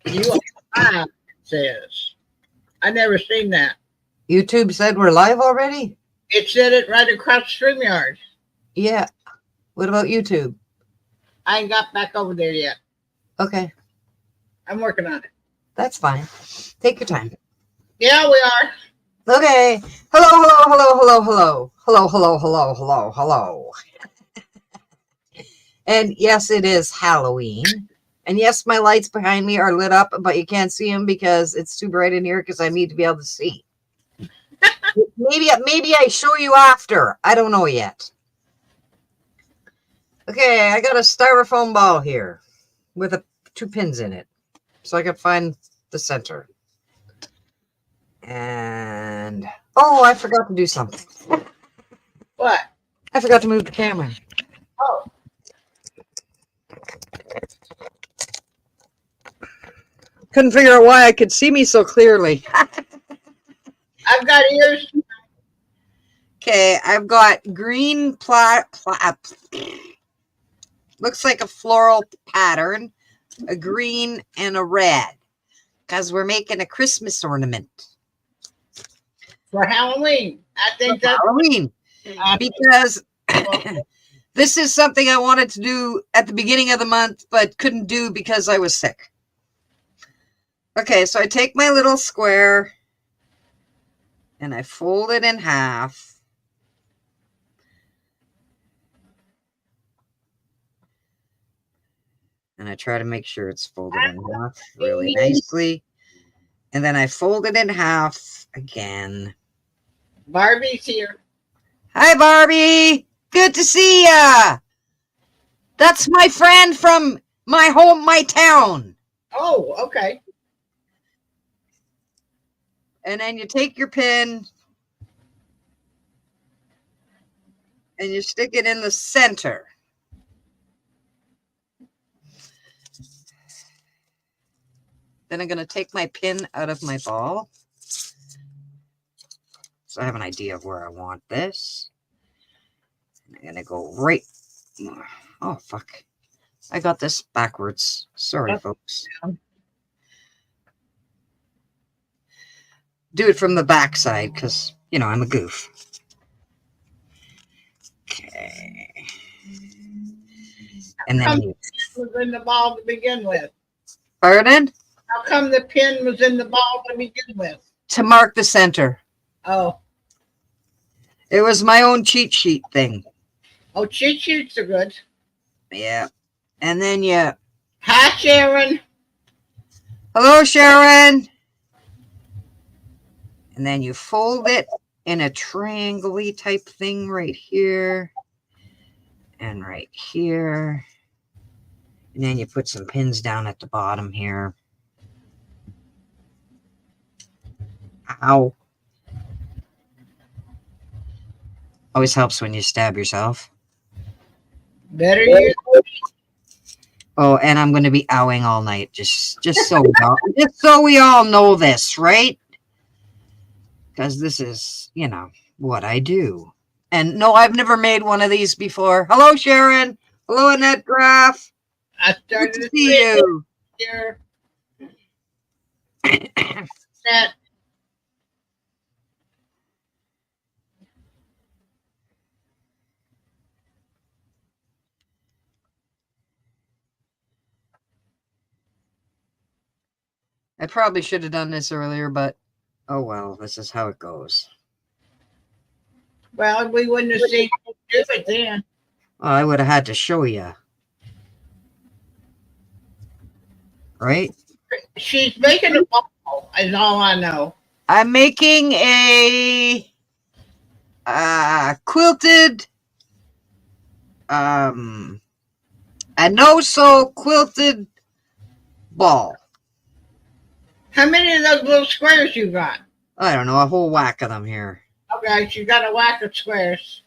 You are live, it says. I never seen that. YouTube said we're live already? It said it right across StreamYard. Yeah. What about YouTube? I ain't got back over there yet. Okay. I'm working on it. That's fine. Take your time. Yeah, we are. Okay. Hello, hello, hello, hello, hello. Hello, hello, hello, hello, hello. And yes, it is Halloween. And yes, my lights behind me are lit up, but you can't see them because it's too bright in here because I need to be able to see. Maybe I show you after. I don't know yet. Okay, I got a styrofoam ball here with 2 pins in it so I can find the center. And, oh, I forgot to do something. What? I forgot to move the camera. Oh. Couldn't figure out why I could see me so clearly. I've got ears. Okay, I've got green looks like a floral pattern, a green and a red, because we're making a Christmas ornament. For Halloween. I think that's Halloween. Because this is something I wanted to do at the beginning of the month, but couldn't do because I was sick. Okay, so I take my little square and I fold it in half. And I try to make sure it's folded in half really nicely. And then I fold it in half again. Barbie's here. Hi, Barbie. Good to see ya. That's my friend from my town. Oh, okay. And then you take your pin and you stick it in the center. Then I'm going to take my pin out of my ball. So I have an idea of where I want this. I'm going to go right. Oh, fuck. I got this backwards. Sorry, folks. Do it from the back side because, you know, I'm a goof. Okay. And then you was in the ball to begin with. Pardon? How come the pin was in the ball to begin with? To mark the center. Oh. It was my own cheat sheet thing. Oh, cheat sheets are good. Yeah. And then you... Hi, Sharon. Hello, Sharon. And then you fold it in a triangle-y type thing right here. And right here. And then you put some pins down at the bottom here. Ow. Always helps when you stab yourself. Better you. Oh, and I'm going to be owing all night. Just so we all know this, right? Because this is, you know, what I do. And no, I've never made one of these before. Hello, Sharon. Hello, Annette Graff. I started Good to see you. Here. That. I probably should have done this earlier, but oh well, this is how it goes. Well, we wouldn't have seen you do it then. Well, I would have had to show you. Right? She's making a ball, is all I know. I'm making a quilted, a no-sew quilted ball. How many of those little squares you got? I don't know, a whole whack of them here. Okay, she got a whack of squares.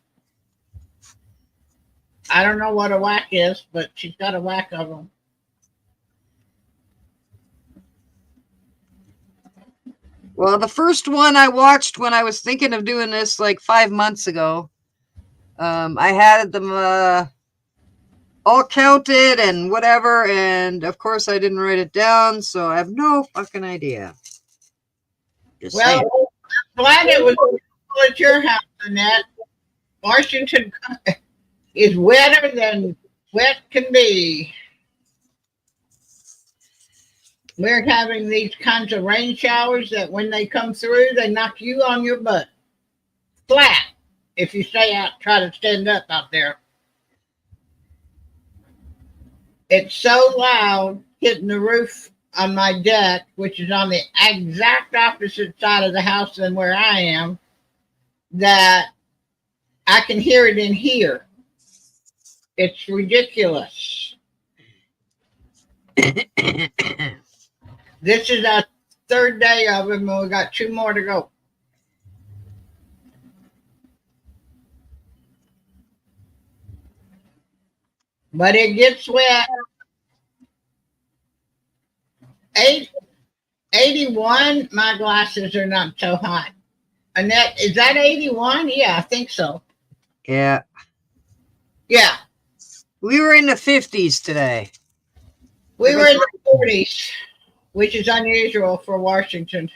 I don't know what a whack is, but she's got a whack of them. Well, the first one I watched when I was thinking of doing this like 5 months ago, I had them all counted and whatever, and of course I didn't write it down, so I have no fucking idea. Just Well, saying. I'm glad it was at your house, Annette. Washington is wetter than wet can be. We're having these kinds of rain showers that when they come through, they knock you on your butt flat if you stay out, try to stand up out there. It's so loud hitting the roof on my deck, which is on the exact opposite side of the house than where I am, that I can hear it in here. It's ridiculous. This is our third day of them, and we got 2 more to go. But it gets wet. 81, my glasses are not so hot. Annette, is that 81? Yeah, I think so. Yeah. Yeah. We were in the 50s today. We were in the 40s, which is unusual for Washington.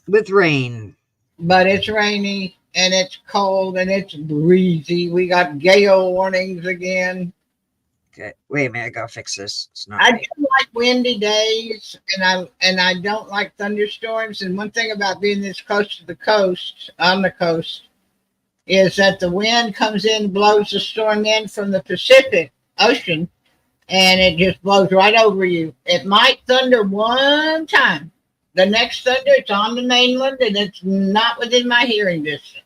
With rain. But it's rainy and it's cold and it's breezy. We got gale warnings again. Okay, wait a minute, I gotta fix this. It's not I right. do like windy days and I don't like thunderstorms. And one thing about being this close to the coast, on the coast, is that the wind comes in, blows the storm in from the Pacific Ocean, and it just blows right over you. It might thunder one time. The next thunder, it's on the mainland, and it's not within my hearing distance.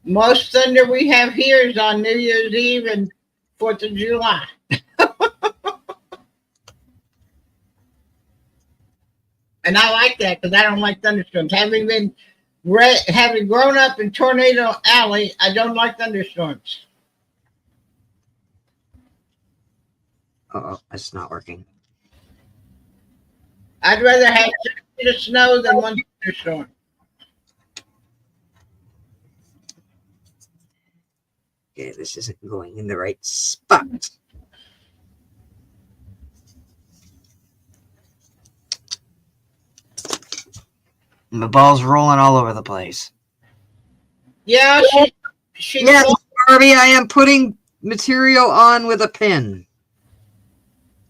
Most thunder we have here is on New Year's Eve and 4th of July. And I like that because I don't like thunderstorms. Having grown up in Tornado Alley, I don't like thunderstorms. Uh-oh, it's not working. I'd rather have 6 feet of snow than one thunderstorm. Okay, this isn't going in the right spot. My ball's rolling all over the place. Yeah, she Yes, Barbie, I am putting material on with a pin.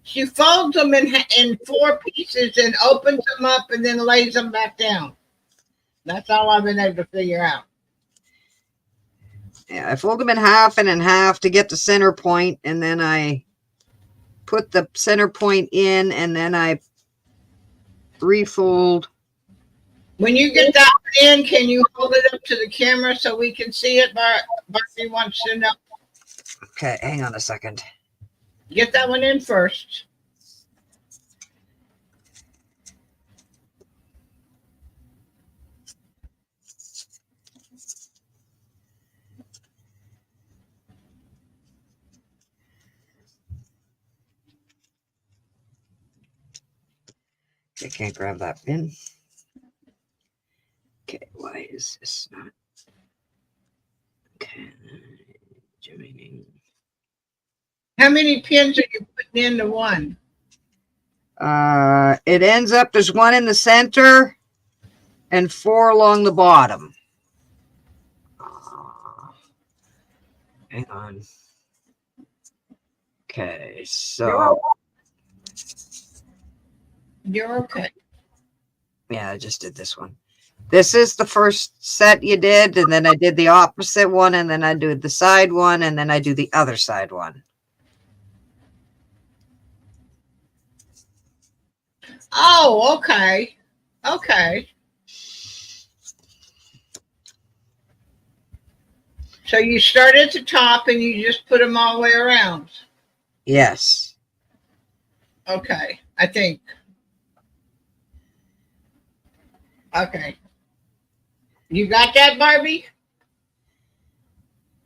She folds them in 4 pieces and opens them up and then lays them back down. That's all I've been able to figure out. Yeah, I fold them in half and in half to get the center point, and then I put the center point in, and then I refold. When you get that in, can you hold it up to the camera so we can see it? Barbie wants to know. Okay, hang on a second. Get that one in first. I can't grab that pin. Okay, why is this not? Okay, joining. How many pins are you putting into one? It ends up, there's 1 in the center and 4 along the bottom. Hang on. Okay, so You're okay. yeah, I just did this one. This is the first set you did, and then I did the opposite one, and then I do the side one, and then I do the other side one. Oh, okay. Okay. So you start at the top and you just put them all the way around. Yes. Okay, I think. Okay. You got that, Barbie?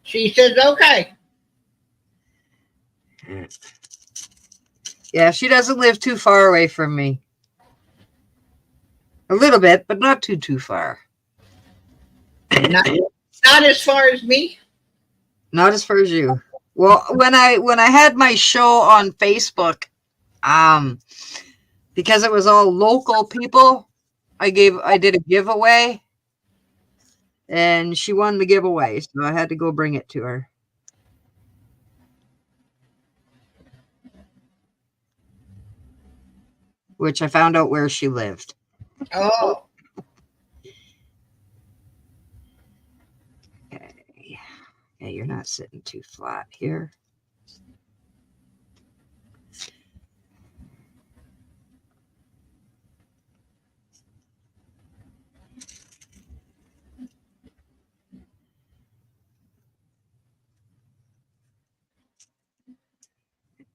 She says, okay. Yeah, she doesn't live too far away from me. A little bit, but not too far. Not Not as far as me. Not as far as you. Well, when I had my show on Facebook, because it was all local people, I did a giveaway, and she won the giveaway, so I had to go bring it to her. Which I found out where she lived. Oh, Okay. Yeah, you're not sitting too flat here.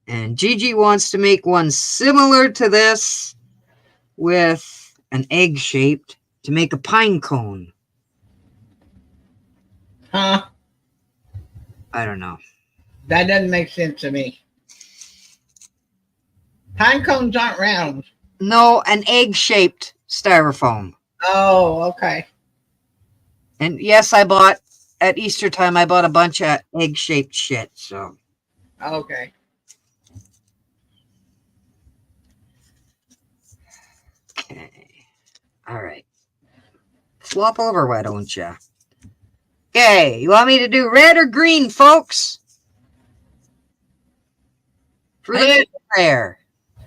And Gigi wants to make one similar to this with an egg shaped to make a pine cone. huh? I don't know. That doesn't make sense to me. Pine cones aren't round. No, an egg shaped styrofoam. Oh, okay. And yes, I bought at Easter time, I bought a bunch of egg shaped shit. So, Okay. okay. All right. Flop over, why don't you? Okay, you want me to do red or green, folks? For the prayer.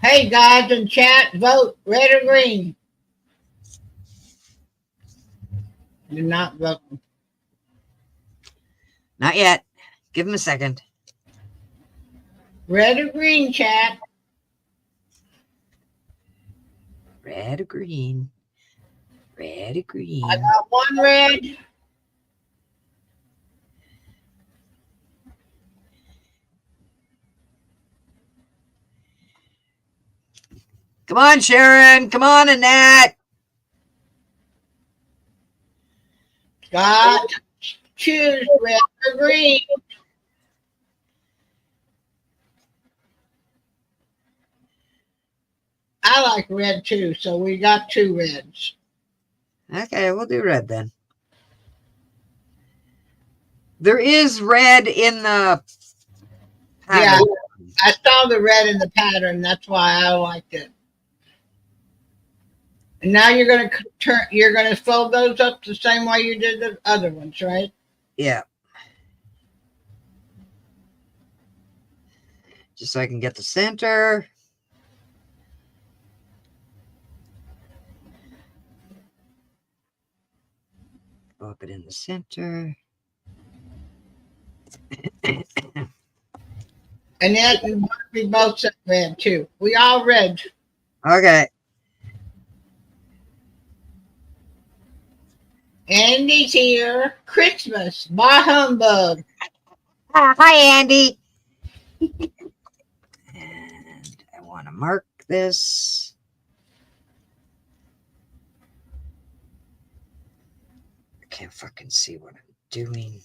Hey, guys in chat, vote red or green. You're not voting. Not yet. Give him a second. Red or green, chat. Red or green? Red or green? I got one red. Come on, Sharon. Come on, Annette. Got to choose red or green. I like red too, so we got two reds. Okay, we'll do red then. There is red in the Yeah, pattern. I saw the red in the pattern. That's why I liked it. And now you're gonna turn. You're gonna fold those up the same way you did the other ones, right? Yeah. Just so I can get the center. Pop it in the center. And then we both said red too. We all red. Okay. Andy's here. Christmas. Bah humbug. Hi, Andy. And I want to mark this. I can't fucking see what I'm doing.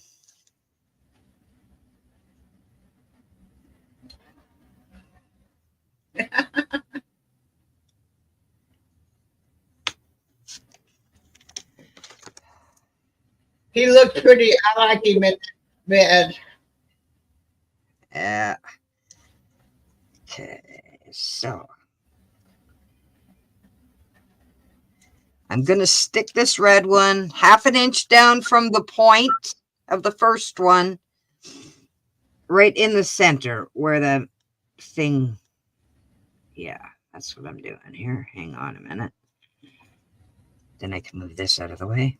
He looked pretty. I like him in bed. Yeah. Okay, so I'm going to stick this red one 1/2 inch down from the point of the first one, right in the center where the thing, yeah, that's what I'm doing here. Hang on a minute. Then I can move this out of the way.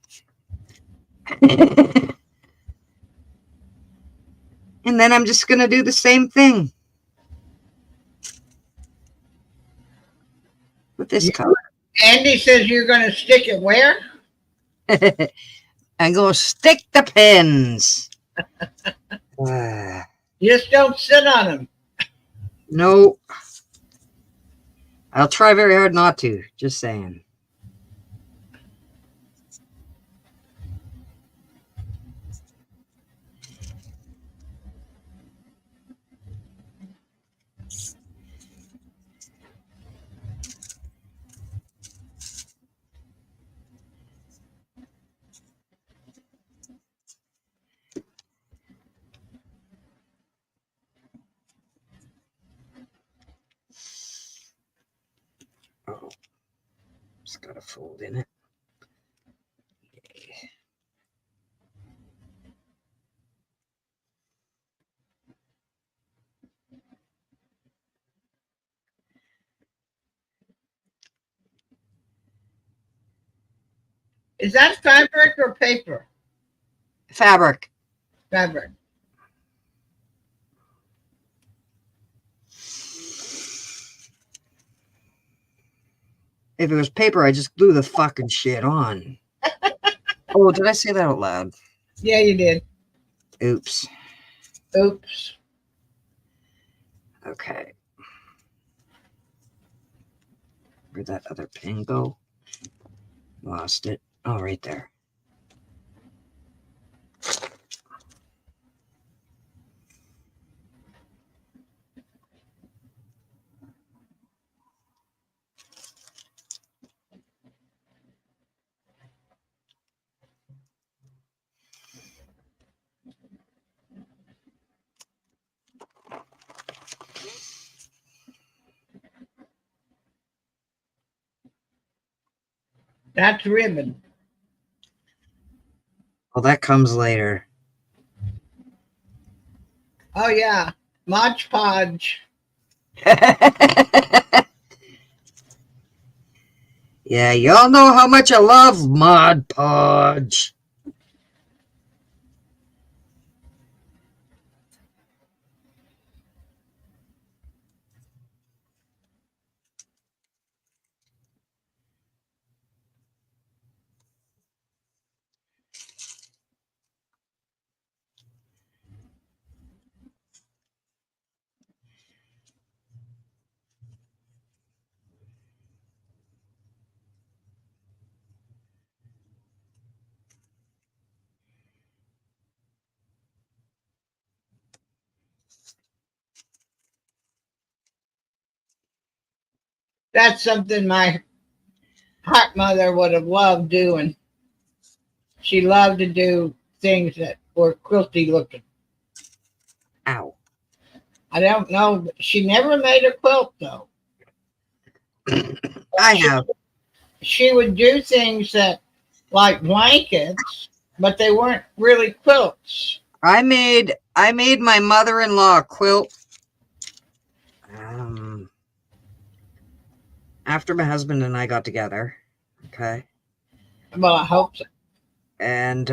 And then I'm just going to do the same thing with this color. Andy says you're going to stick it where? I'm going to stick the pins. Just don't sit on them. No. I'll try very hard not to. Just saying. It's got a fold in it. Is that fabric or paper? Fabric. Fabric. If it was paper, I just glue the fucking shit on. Oh, did I say that out loud? Yeah, you did. Oops. Oops. Okay. Where'd that other pin go? Lost it. Oh, right there. That's ribbon. Well, that comes later. Oh, yeah. Mod Podge. Yeah, y'all know how much I love Mod Podge. That's something my hot mother would have loved doing. She loved to do things that were quilty looking. Ow. I don't know. She never made a quilt, though. I have. She would do things that, like blankets, but they weren't really quilts. I made my mother-in-law a quilt. After my husband and I got together. Okay. Well, I hope so. And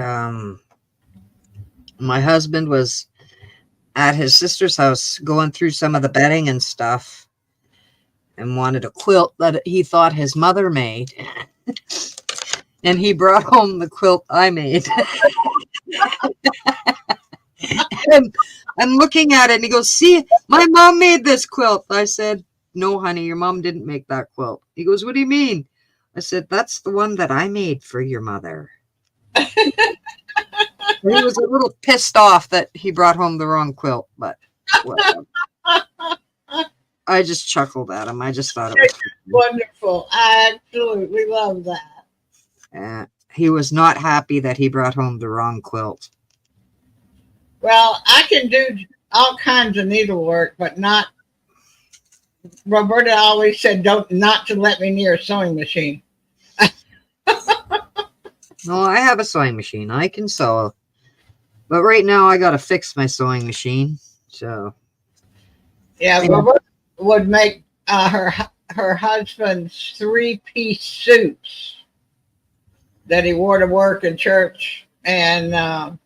my husband was at his sister's house going through some of the bedding and stuff and wanted a quilt that he thought his mother made. And he brought home the quilt I made. And I'm looking at it and he goes, "See, my mom made this quilt." I said, "No, honey, your mom didn't make that quilt." He goes, "What do you mean?" I said, "That's the one that I made for your mother." He was a little pissed off that he brought home the wrong quilt, but whatever. I just chuckled at him. I just thought it was wonderful. I absolutely love that. He was not happy that he brought home the wrong quilt. Well, I can do all kinds of needlework, but not. Roberta always said, not to let me near a sewing machine." No, I have a sewing machine. I can sew. But right now I got to fix my sewing machine. So. Yeah, Roberta would make her husband's 3-piece suits that he wore to work in church and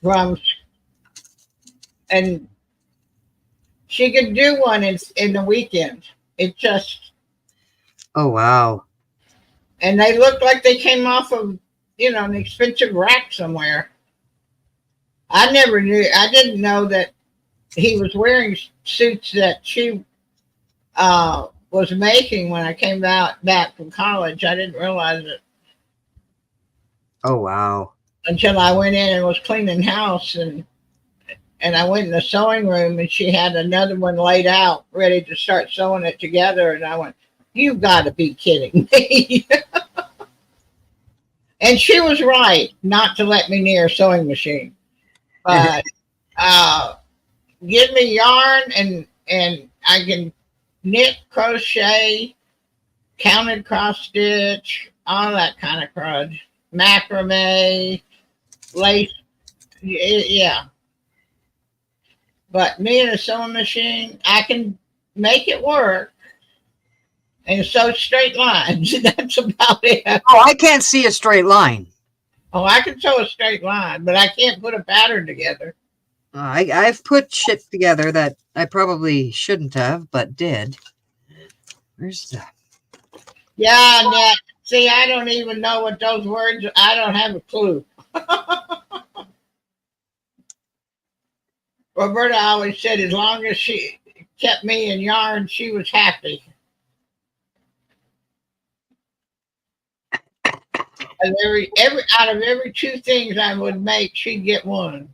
from, and she could do one in the weekend. It just. Oh, wow. And they looked like they came off of, an expensive rack somewhere. I didn't know that he was wearing suits that she was making when I came back from college. I didn't realize it. Oh, wow. Until I went in and was cleaning house and I went in the sewing room and she had another one laid out ready to start sewing it together. And I went, "You've got to be kidding me." And she was right not to let me near a sewing machine. But give me yarn and I can knit, crochet, counted cross stitch, all that kind of crud. Macrame, lace, yeah. But me and a sewing machine, I can make it work and sew straight lines. That's about it. Oh, I can't see a straight line. Oh, I can sew a straight line, but I can't put a pattern together. I've put shit together that I probably shouldn't have, but did. Where's the... Yeah, Nat. See, I don't even know what those words. I don't have a clue. Roberta always said, as long as she kept me in yarn, she was happy. And every out of every two things I would make, she'd get one.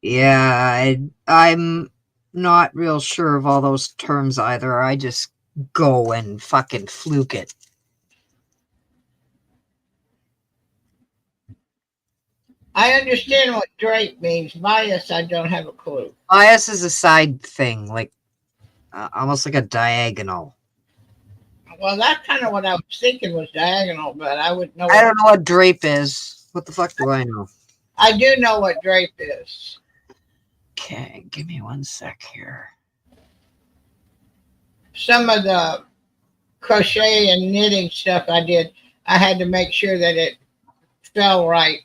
Yeah, I'm not real sure of all those terms either. I just go and fucking fluke it. I understand what drape means. Bias, I don't have a clue. Bias is a side thing, like almost like a diagonal. Well, that's kind of what I was thinking was diagonal, but I wouldn't know. I don't know what drape is. What the fuck do I know? I do know what drape is. Okay, give me 1 sec here. Some of the crochet and knitting stuff I did, I had to make sure that it fell right.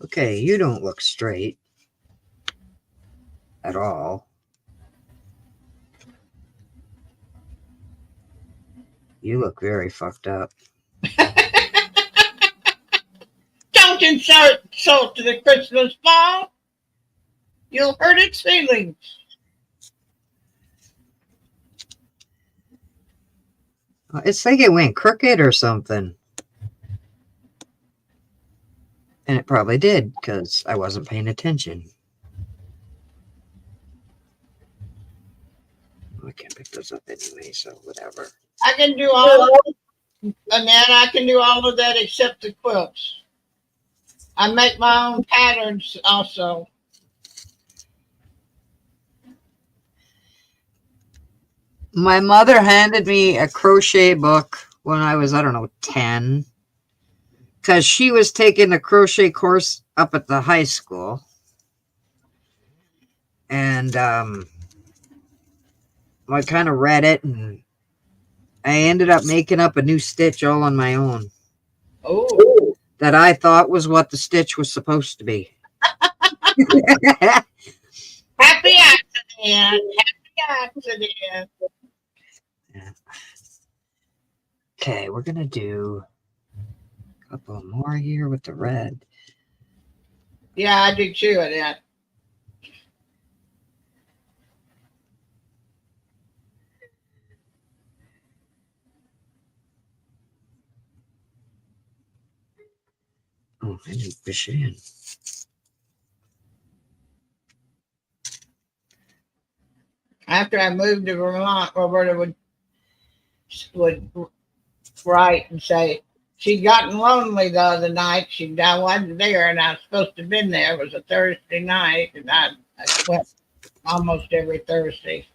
Okay, you don't look straight at all. You look very fucked up. Don't insert salt to the Christmas ball. You'll hurt its feelings. It's like it went crooked or something. And it probably did, because I wasn't paying attention. I can't pick those up anyway, so whatever. I can do all of Annette, I can do all of that except the quilts. I make my own patterns also. My mother handed me a crochet book when I was, I don't know, 10. Because she was taking a crochet course up at the high school. And I kind of read it, and I ended up making up a new stitch all on my own. Oh. That I thought was what the stitch was supposed to be. Happy accident. Happy accident. Yeah. Okay, we're going to do a couple more here with the red. Yeah, I do too, Annette. Oh, I didn't push it in. After I moved to Vermont, Roberta would write and say she'd gotten lonely the other night. I wasn't there, and I was supposed to have been there. It was a Thursday night, and I went almost every Thursday.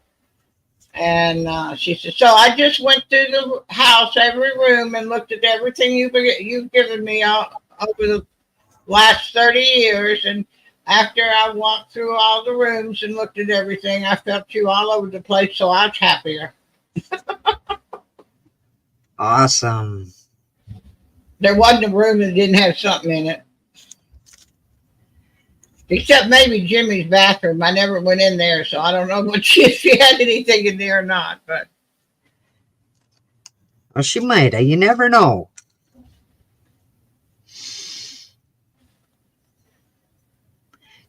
And she said, so I just went through the house, every room, and looked at everything you've given me over the last 30 years. And after I walked through all the rooms and looked at everything, I felt you all over the place, so I was happier. Awesome. There wasn't a room that didn't have something in it. Except maybe Jimmy's bathroom. I never went in there, so I don't know if she had anything in there or not. But well, she might have. You never know.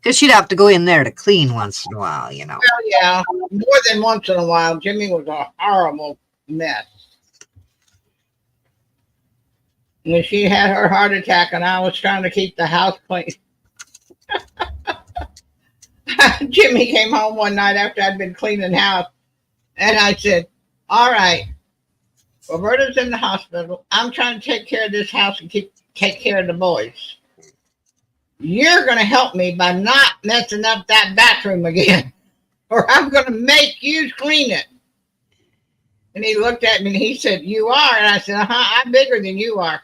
Because she'd have to go in there to clean once in a while, you know. Well, yeah, more than once in a while. Jimmy was a horrible mess. When she had her heart attack, and I was trying to keep the house clean. Jimmy came home one night after I'd been cleaning house, and I said, "All right, Roberta's in the hospital. I'm trying to take care of this house and take care of the boys. You're going to help me by not messing up that bathroom again, or I'm going to make you clean it." And he looked at me and he said, "You are?" And I said, "Uh-huh, I'm bigger than you are."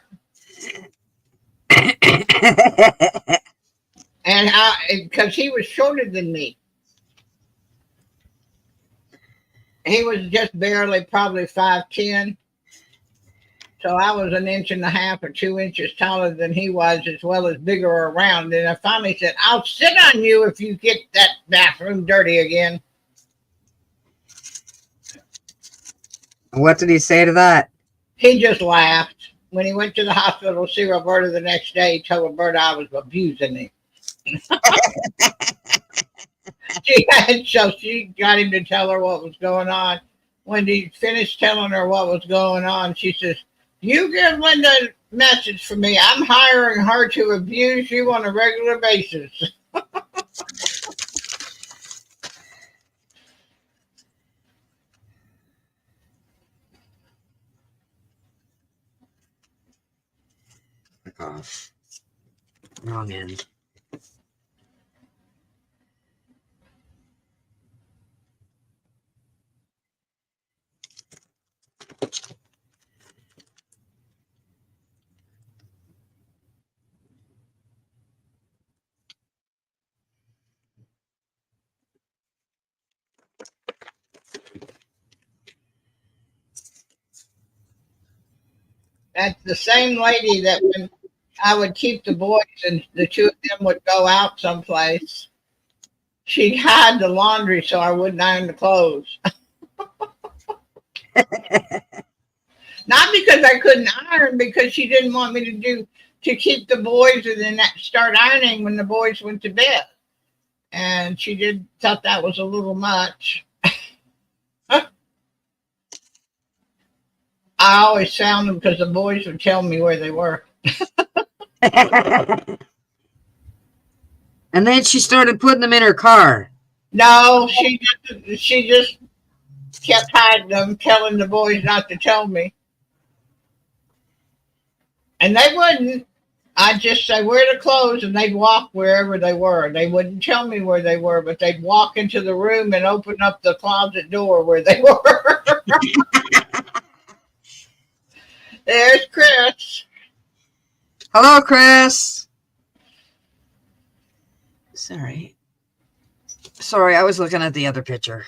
And because he was shorter than me, he was just barely probably 5'10". So I was an inch and a half or 2 inches taller than he was, as well as bigger around. And I finally said, "I'll sit on you if you get that bathroom dirty again." What did he say to that? He just laughed. When he went to the hospital to see Roberta the next day, he told Roberta I was abusing him. So she got him to tell her what was going on. When he finished telling her what was going on, she says, "You give Linda a message for me. I'm hiring her to abuse you on a regular basis." Oh, wrong end. That's the same lady that when I would keep the boys and the two of them would go out someplace, she'd hide the laundry so I wouldn't iron the clothes. Not because I couldn't iron, because she didn't want me to keep the boys and then start ironing when the boys went to bed. And she did thought that was a little much. I always found them because the boys would tell me where they were. And then she started putting them in her car. No, she just kept hiding them, telling the boys not to tell me. And they wouldn't. I'd just say where the clothes, and they'd walk wherever they were. They wouldn't tell me where they were, but they'd walk into the room and open up the closet door where they were. There's Chris. Hello, Chris. Sorry, I was looking at the other picture.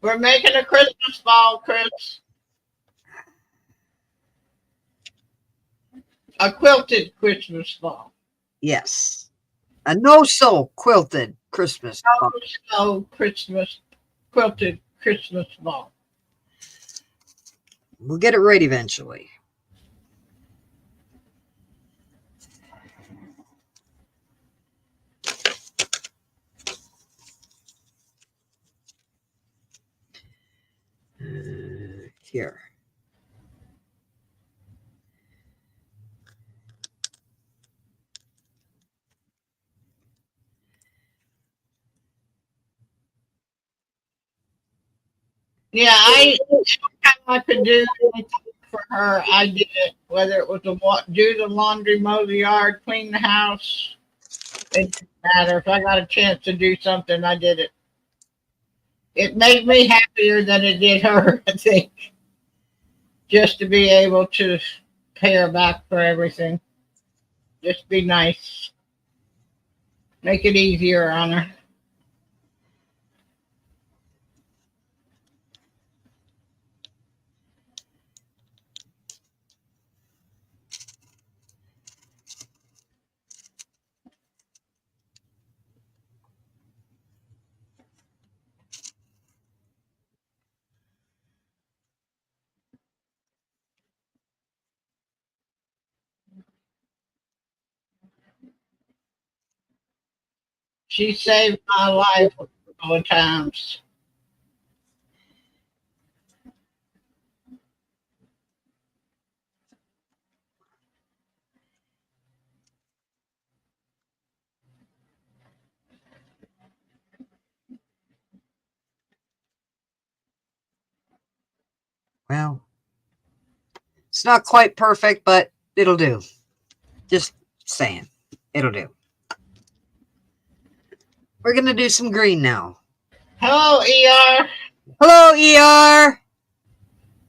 We're making a Christmas ball, Chris. A quilted Christmas ball. Yes. A no-sew quilted Christmas ball. No Christmas quilted Christmas ball. We'll get it right eventually. Here. Yeah, I could do anything for her. I did it, whether it was do the laundry, mow the yard, clean the house. It didn't matter. If I got a chance to do something, I did it. It made me happier than it did her, I think, just to be able to pay her back for everything. Just be nice. Make it easier on her. She saved my life a couple of times. Well, it's not quite perfect, but it'll do. Just saying. It'll do. We're going to do some green now. Hello, ER. Hello, ER.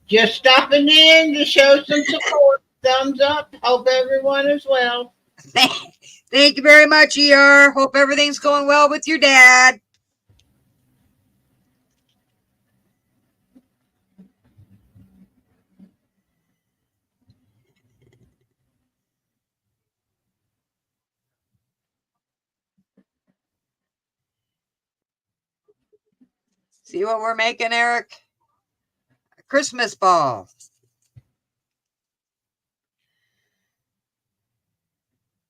Just stopping in to show some support. Thumbs up. Hope everyone is well. Thank you very much, ER. Hope everything's going well with your dad. See what we're making, Eric? A Christmas ball.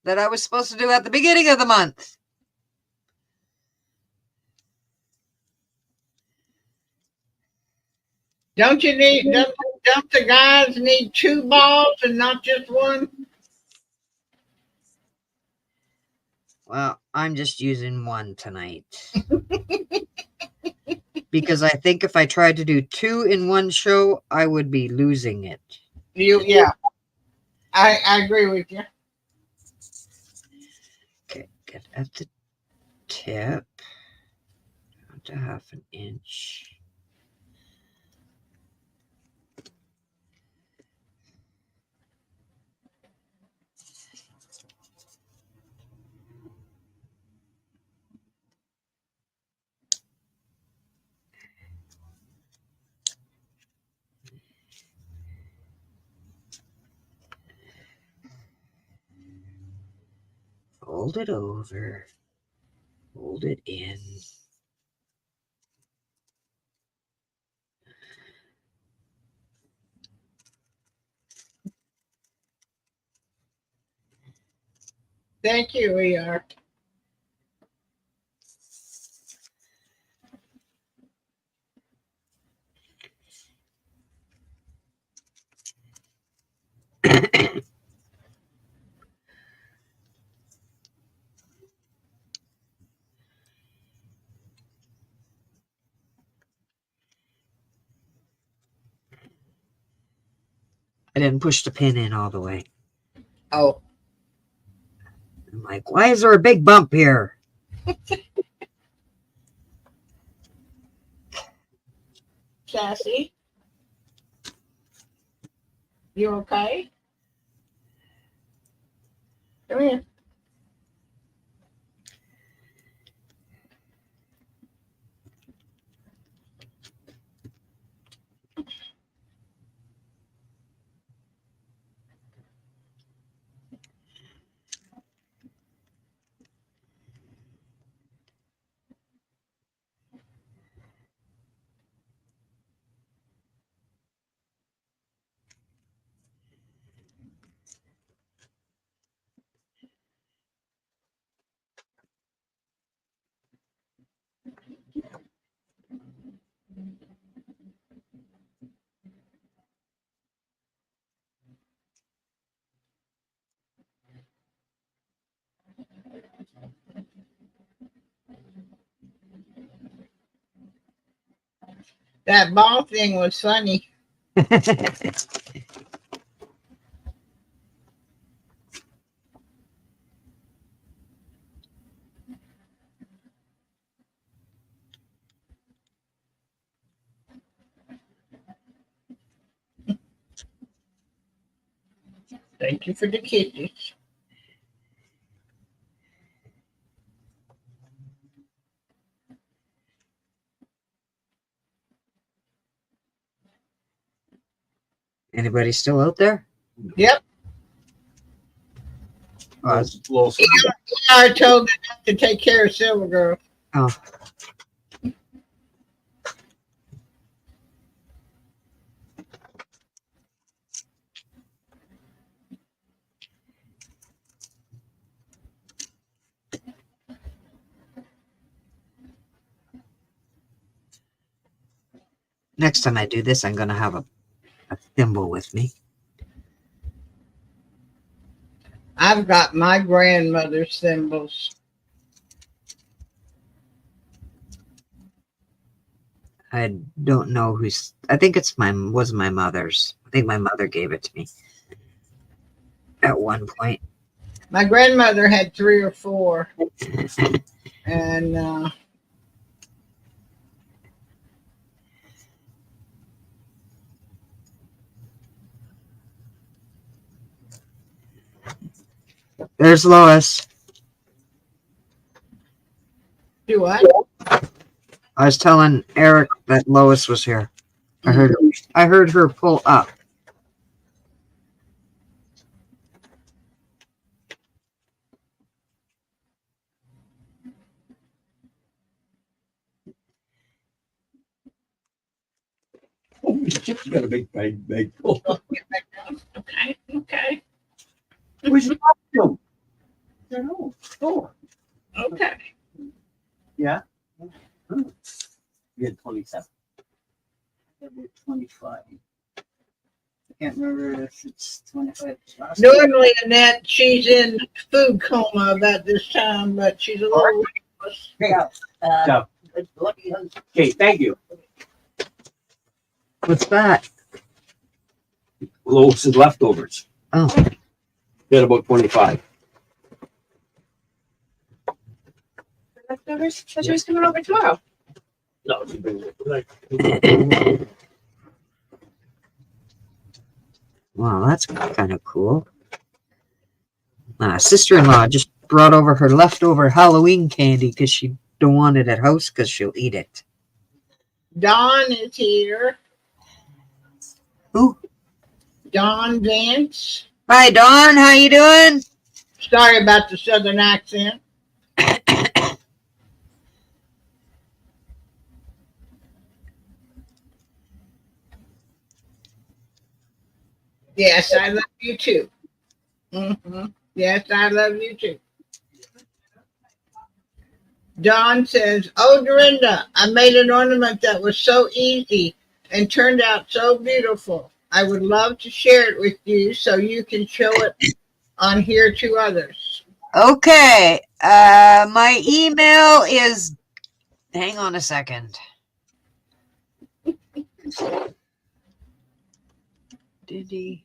That I was supposed to do at the beginning of the month. Don't the guys need 2 balls and not just one? Well, I'm just using one tonight. Because I think if I tried to do 2 in one show, I would be losing it. Yeah. I agree with you. Okay, get at the tip. Down to 1/2 inch. Fold it over. Fold it in. Thank you, ER. I didn't push the pin in all the way. Oh. I'm like, why is there a big bump here? Sassy. You okay? Come here. That ball thing was funny. Thank you for the kisses. Anybody still out there? Yep. Oh, I told them to take care of Silver Girl. oh. Next time I do this, I'm gonna have a thimble with me. I've got my grandmother's thimbles. I don't know who's. I think it's was my mother's. I think my mother gave it to me at one point. My grandmother had 3 or 4, and There's Lois. do what? I was telling Eric that Lois was here. I heard her pull up. Oh, Chip's got a big pull. Okay, okay, Where's your costume? I don't know. Oh, okay. yeah. Hmm. You had 27. I had 25. I can't remember if it's 25. Normally, Annette, she's in food coma about this time, but she's a little. Yeah. Okay, thank you. What's that? Lois's leftovers. Oh, They had about 25. Leftovers? So she was coming over tomorrow. No, she brings it. wow, that's kind of cool. Sister-in-law just brought over her leftover Halloween candy because she don't want it at house because she'll eat it. Dawn is here. Who? Dawn Vance. Hi, Dawn. How you doing? Sorry about the southern accent. Yes, I love you too. Yes, I love you too. Dawn says, "Oh, Dorinda, I made an ornament that was so easy and turned out so beautiful. I would love to share it with you so you can show it on here to others." Okay. My email is. Hang on a second. Did he?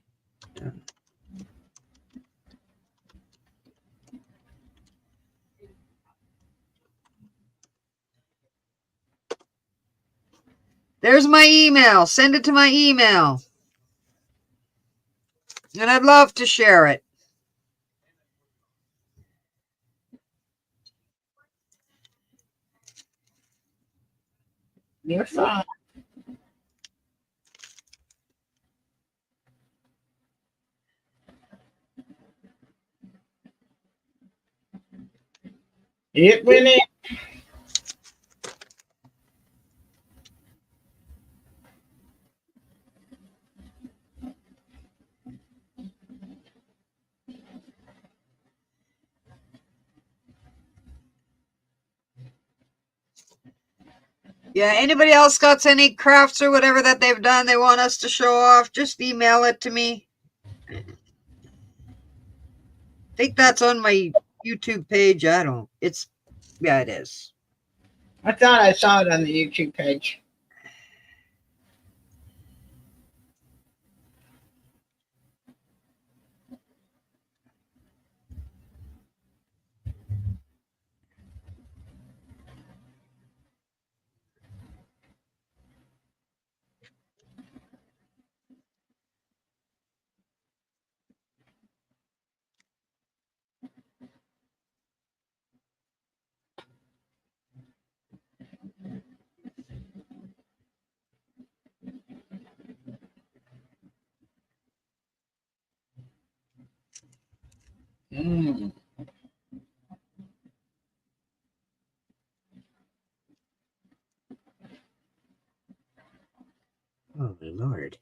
There's my email. Send it to my email. And I'd love to share it. You're fine. It went in. Yeah, anybody else got any crafts or whatever that they've done they want us to show off, just email it to me. I think that's on my YouTube page. I don't. It's, yeah, it is. I thought I saw it on the YouTube page. Mm. Oh, my Lord.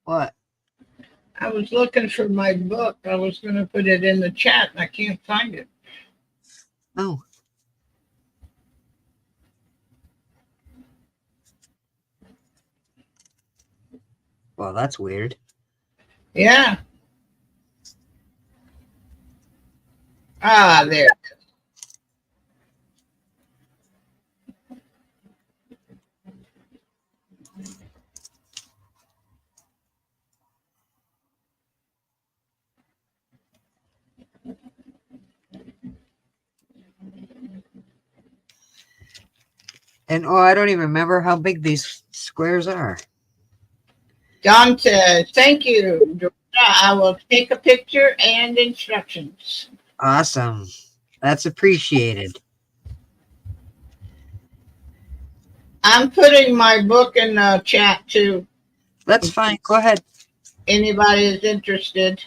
What? I was looking for my book. I was going to put it in the chat and I can't find it. Oh. Well, that's weird. Yeah. Ah, there. And oh, I don't even remember how big these squares are. John says, thank you, Georgia. I will take a picture and instructions. Awesome. That's appreciated. I'm putting my book in the chat too. That's fine. Go ahead. Anybody is interested.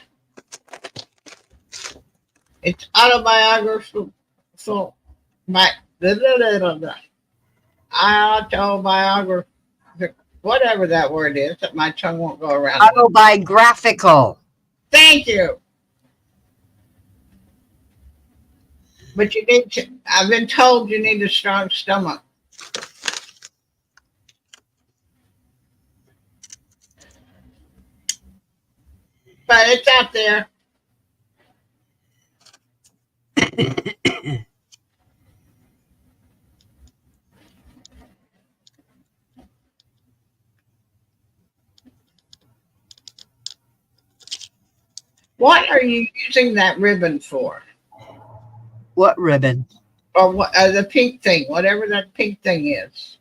It's autobiographical. Autobiographical. Whatever that word is, that my tongue won't go around. Autobiographical. Thank you. But you need to, I've been told you need a strong stomach. But it's out there. What are you using that ribbon for? What ribbon? Or what, the pink thing, whatever that pink thing is.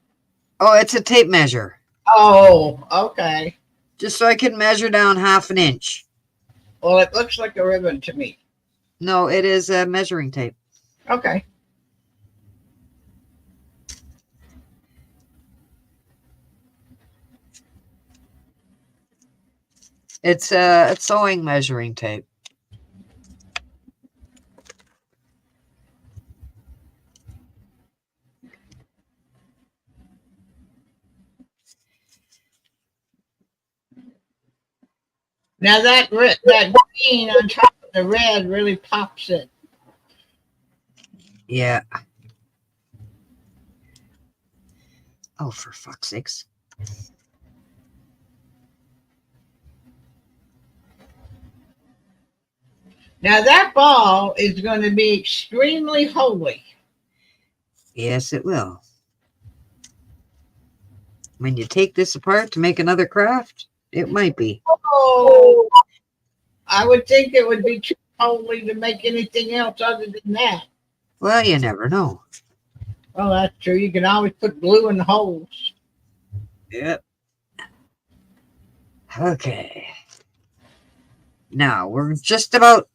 Oh, it's a tape measure. Oh, okay. Just so I can measure down 1/2 inch. Well, it looks like a ribbon to me. No, it is a measuring tape. Okay. It's a sewing measuring tape. Now that green on top of the red really pops it. Yeah. Oh, for fuck's sakes. Now that ball is going to be extremely holy. Yes, it will. When you take this apart to make another craft, it might be. Oh, I would think it would be too holy to make anything else other than that. Well, you never know. Well, that's true. You can always put glue in the holes. Yep. Okay. Now we're just about,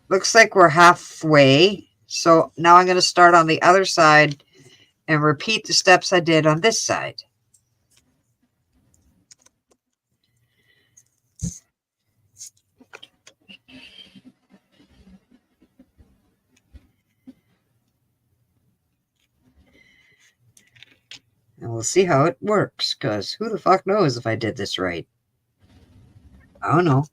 looks like we're halfway. So now I'm going to start on the other side and repeat the steps I did on this side. And we'll see how it works, because who the fuck knows if I did this right. I don't know.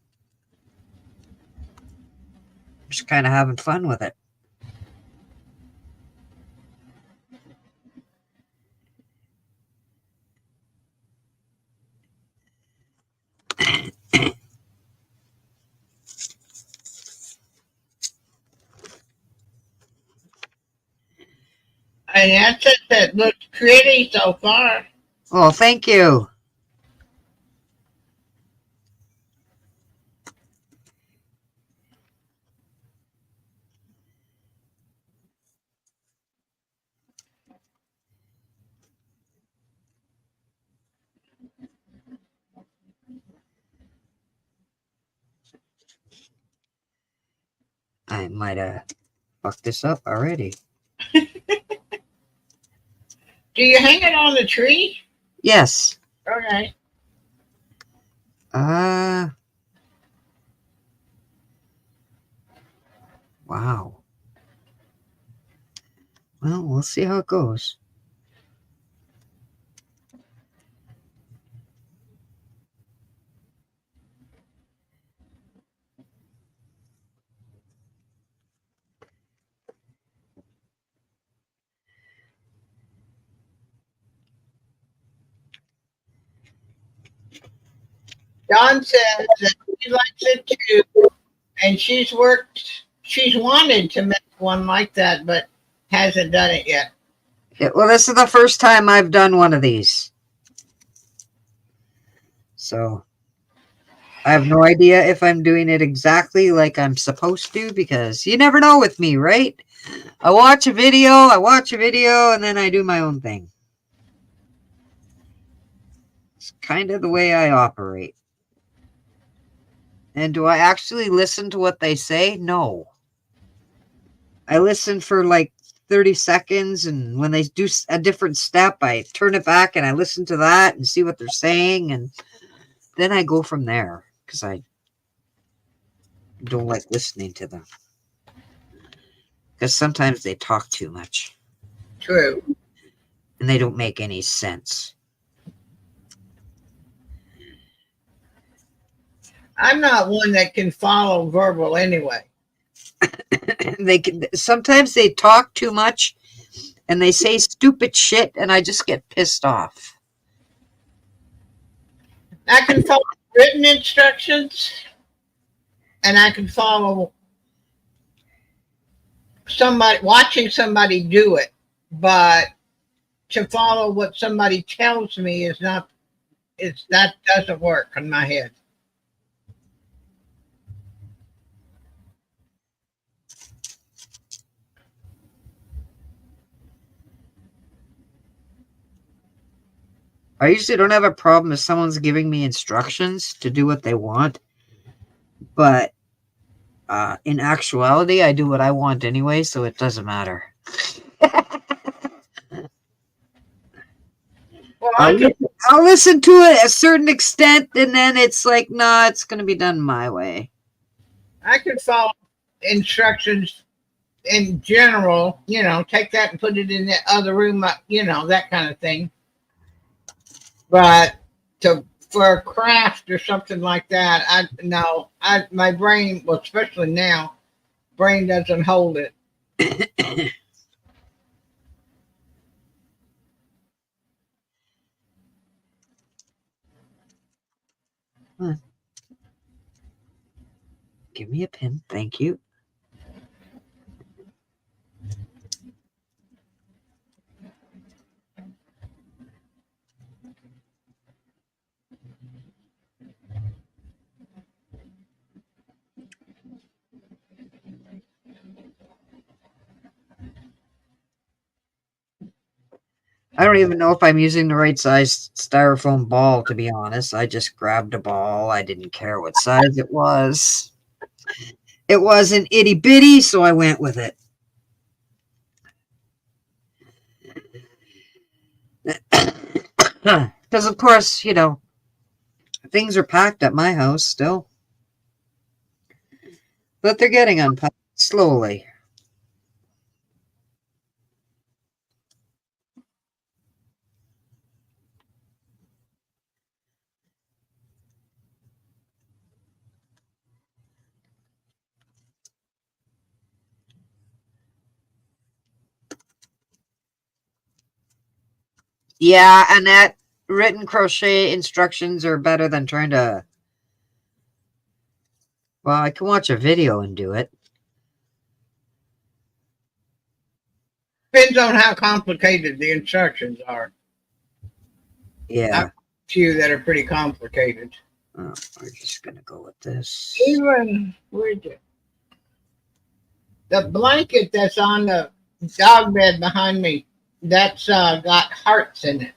Just kind of having fun with it. And that's it. That looks pretty so far. Oh, thank you. I might have fucked this up already. Do you hang it on the tree? Yes. Okay. Wow. Well, we'll see how it goes. Dawn says that she likes it too, and she's wanted to make one like that, but hasn't done it yet. Well, this is the first time I've done one of these. So I have no idea if I'm doing it exactly like I'm supposed to, because you never know with me, right? I watch a video, and then I do my own thing. It's kind of the way I operate. And do I actually listen to what they say? No. I listen for like 30 seconds, and when they do a different step, I turn it back and I listen to that and see what they're saying, and then I go from there, because I don't like listening to them. Because sometimes they talk too much. True. And they don't make any sense. I'm not one that can follow verbal anyway. Sometimes they talk too much and they say stupid shit, and I just get pissed off. I can follow written instructions, and I can follow watching somebody do it, but to follow what somebody tells me that doesn't work in my head. I usually don't have a problem if someone's giving me instructions to do what they want, but in actuality, I do what I want anyway, so it doesn't matter. Well, I'll listen to it a certain extent, and then it's like, nah, it's going to be done my way. I can follow instructions in general, take that and put it in the other room, that kind of thing. But for a craft or something like that, my brain, well, especially now, brain doesn't hold it. Give me a pen, thank you. I don't even know if I'm using the right size styrofoam ball, to be honest. I just grabbed a ball. I didn't care what size it was. It was an itty bitty, so I went with it. Because, of course, things are packed at my house still. But they're getting unpacked slowly. Yeah, and that written crochet instructions are better than trying to... Well, I can watch a video and do it. Depends on how complicated the instructions are. Yeah. A few that are pretty complicated. Oh, we're just going to go with this. Even the blanket that's on the dog bed behind me, that's got hearts in it,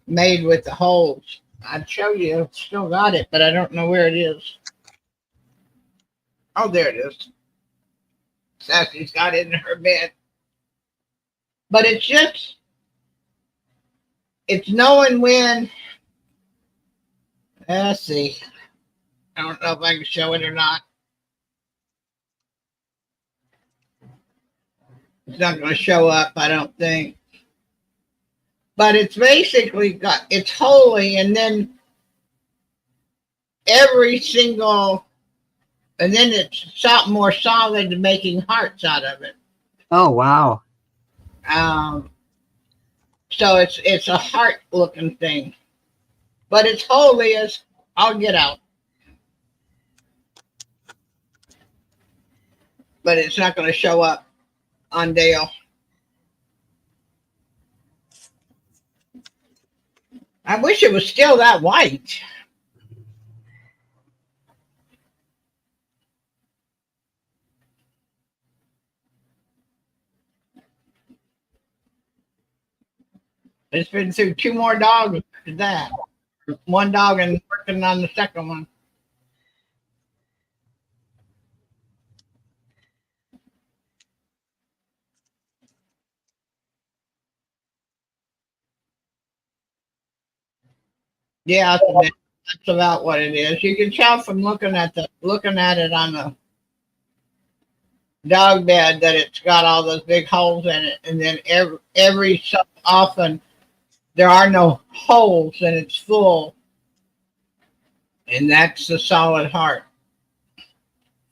made with the holes. I'd show you. I've still got it, but I don't know where it is. Oh, there it is. Sassy's got it in her bed. But it's knowing when. Let's see. I don't know if I can show it or not. It's not going to show up, I don't think. But it's basically it's holy, and then every single, and then it's more solid, making hearts out of it. Oh, wow. So it's a heart looking thing. but its hole is, I'll get out. But it's not going to show up on Dale. I wish it was still that white. It's been through two more dogs after that. One dog and working on the second one. Yeah, that's about what it is. You can tell from looking at it on the dog bed that it's got all those big holes in it, and then every so often there are no holes and it's full, and that's the solid heart.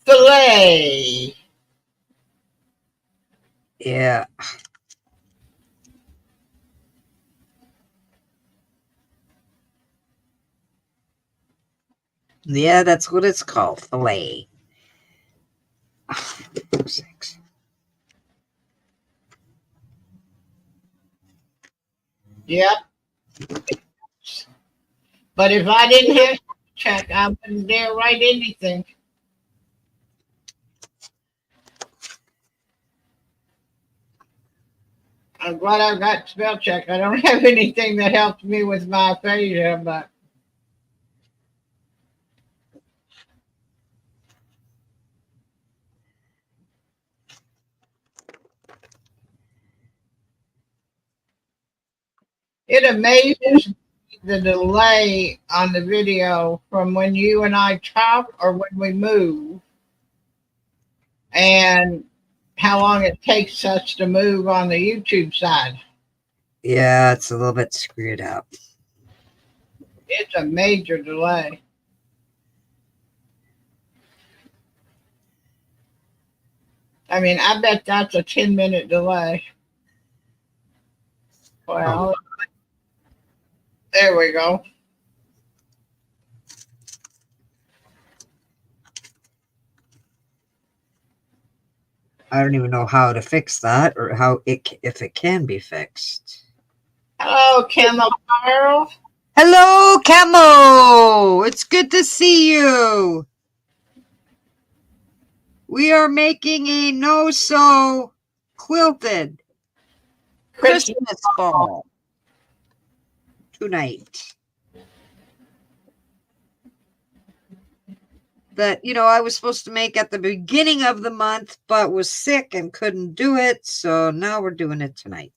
Filet. Yeah. Yeah, that's what it's called, filet. 6. Yep. But if I didn't have to check, I wouldn't dare write anything. I'm glad I've got spell check. I don't have anything that helps me with my aphasia, but it amazes me the delay on the video from when you and I talk or when we move, and how long it takes us to move on the YouTube side. Yeah, it's a little bit screwed up. It's a major delay. I mean, I bet that's a 10-minute delay. Well, there we go. I don't even know how to fix that or if it can be fixed. Hello, Camel Carl. Hello, Camo! It's good to see you. We are making a no-sew quilted Christmas ball tonight. That, I was supposed to make at the beginning of the month, but was sick and couldn't do it. So now we're doing it tonight.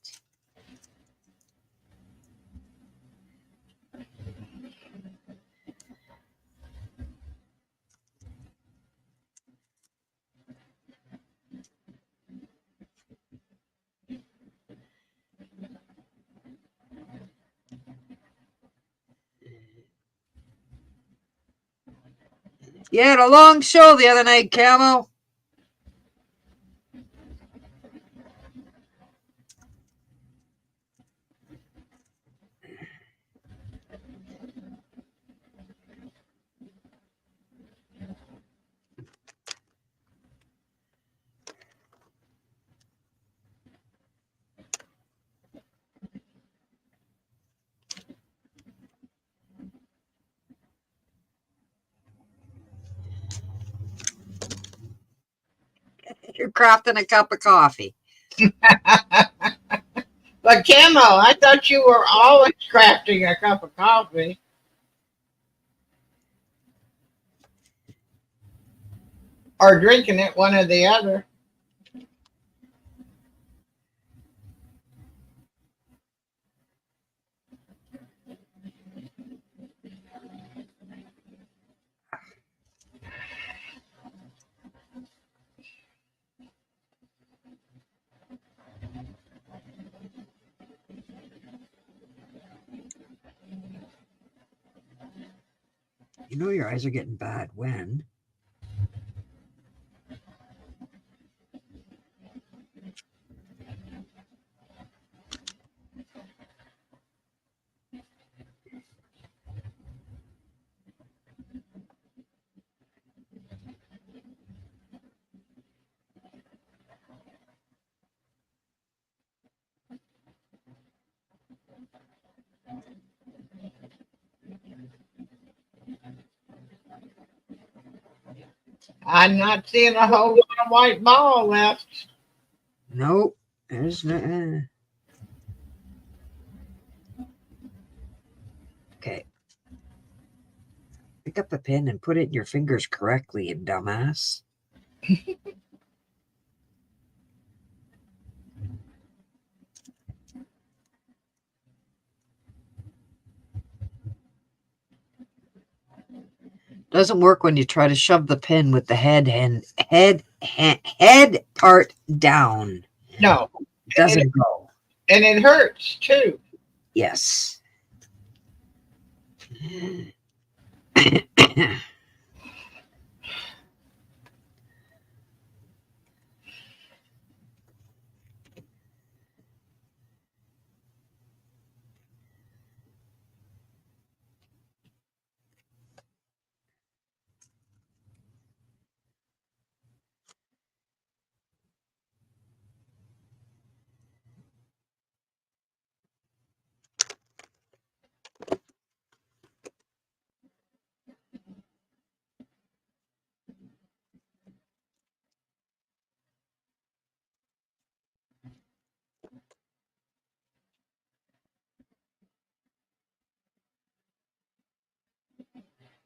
You had a long show the other night, Camo. You're crafting a cup of coffee. But Camo, I thought you were always crafting a cup of coffee. Or drinking it, one or the other. You know your eyes are getting bad when? I'm not seeing a whole lot of white ball left. Nope. There's no. Okay. Pick up a pin and put it in your fingers correctly, you dumbass. Doesn't work when you try to shove the pin with the head part down. No. It doesn't go. And it hurts too. Yes.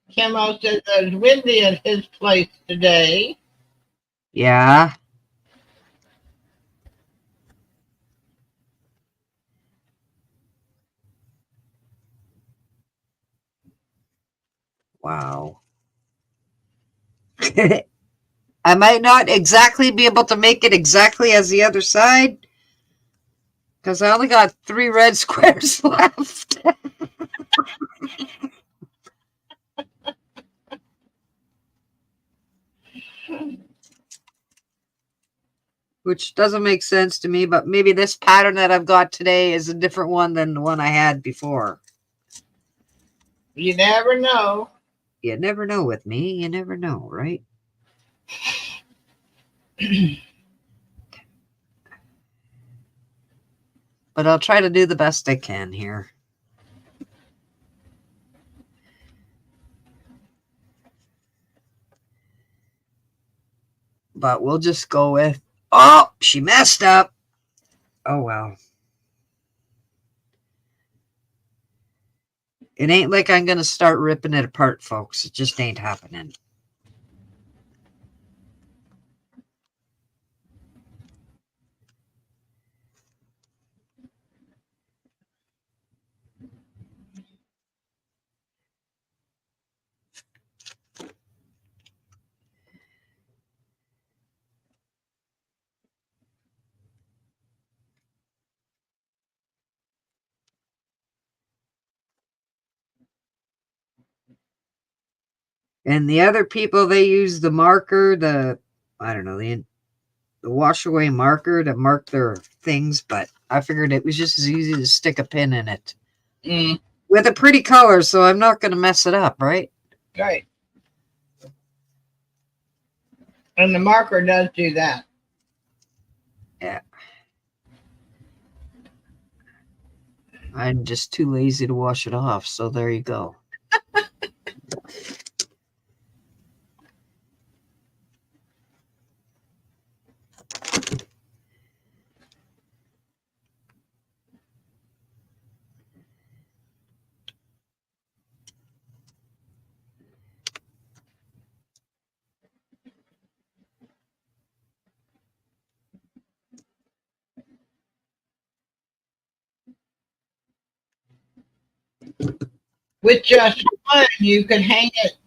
Kimmo says it's windy at his place today. Yeah. Wow. I might not exactly be able to make it exactly as the other side because I only got 3 red squares left. Which doesn't make sense to me, but maybe this pattern that I've got today is a different one than the one I had before. You never know. You never know with me. You never know, right? But I'll try to do the best I can here. But we'll just go with, oh, she messed up. Oh, well. It ain't like I'm going to start ripping it apart, folks. It just ain't happening. And the other people, they use the marker, I don't know, the wash away marker to mark their things, but I figured it was just as easy to stick a pin in it. With a pretty color, so I'm not going to mess it up, right? Right. And the marker does do that. Yeah. I'm just too lazy to wash it off, so there you go. With just one, you can hang it,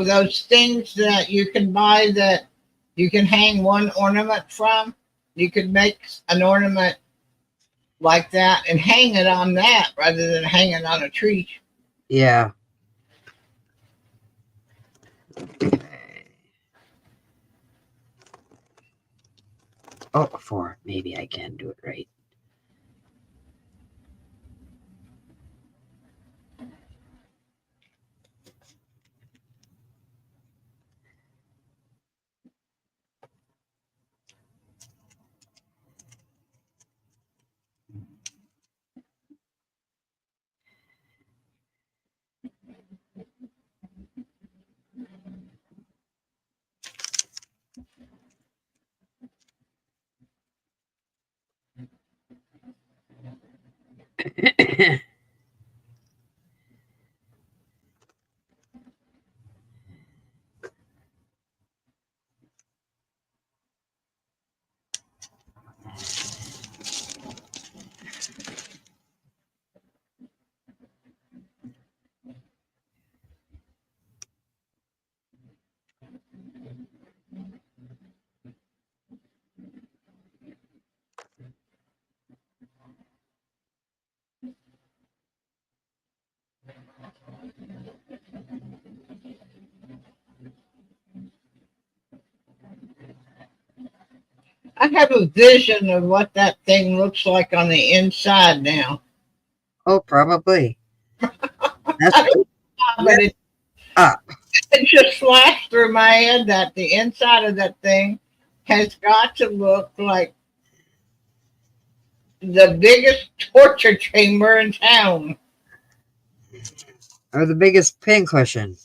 those things that you can buy that you can hang one ornament from. You could make an ornament like that and hang it on that rather than hang it on a tree. Yeah. Oh, 4. Maybe I can do it right. I have a vision of what that thing looks like on the inside now. Oh, probably. That's But up. it just flashed through my head that the inside of that thing has got to look like the biggest torture chamber in town. Or the biggest pincushion.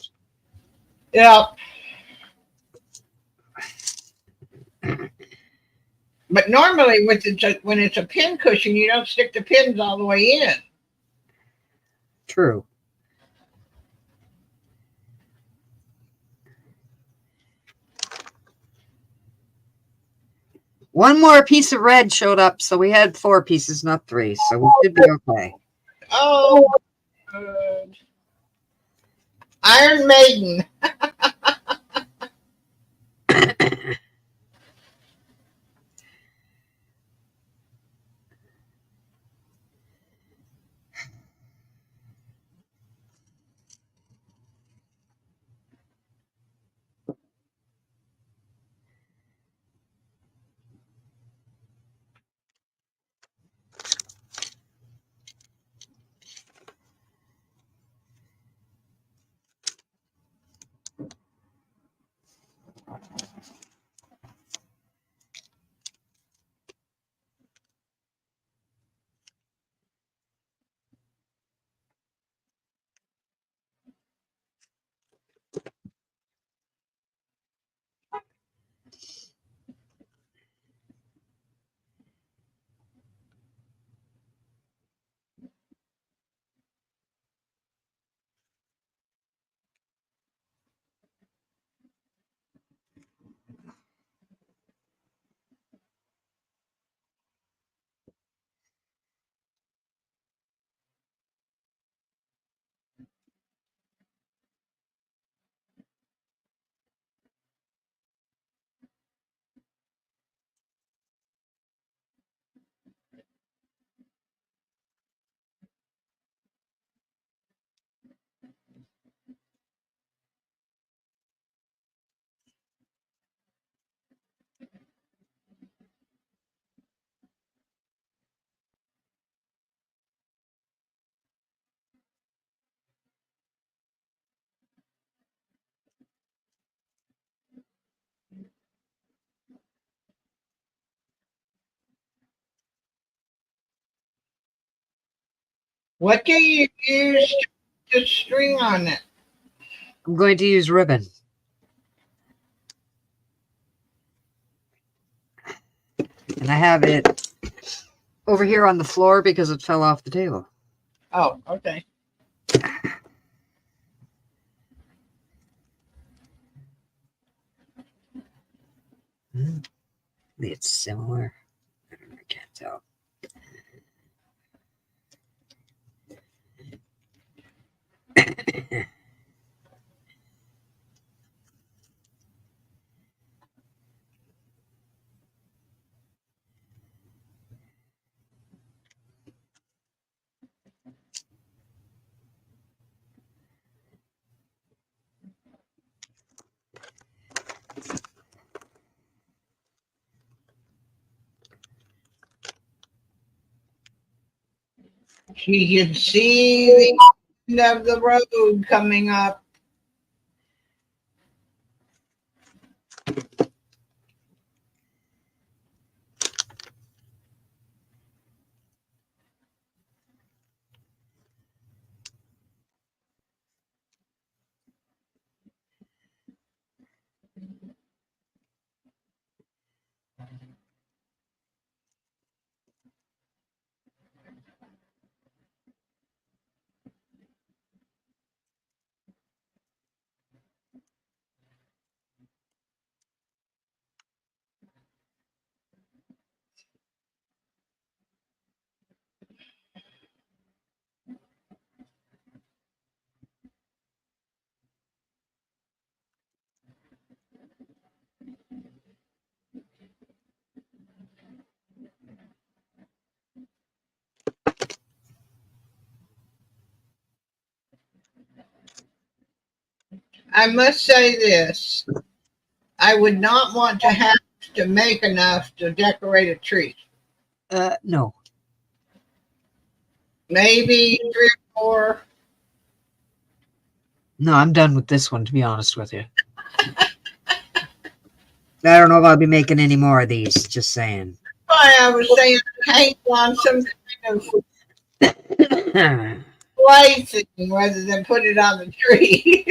Yeah. But normally, when it's a pin cushion, you don't stick the pins all the way in. True. One more piece of red showed up, so we had 4 pieces, not 3. So we should be okay. Oh, good. Iron Maiden. What do you use to string on it? I'm going to use ribbon. And I have it over here on the floor because it fell off the table. Oh, okay. It's similar. I can't tell. She can see the end of the road coming up. I must say this. I would not want to have to make enough to decorate a tree. No. Maybe 3 or 4. No, I'm done with this one, to be honest with you. I don't know if I'll be making any more of these, just saying. Why I was saying hang on some kind of plaything rather than put it on the tree.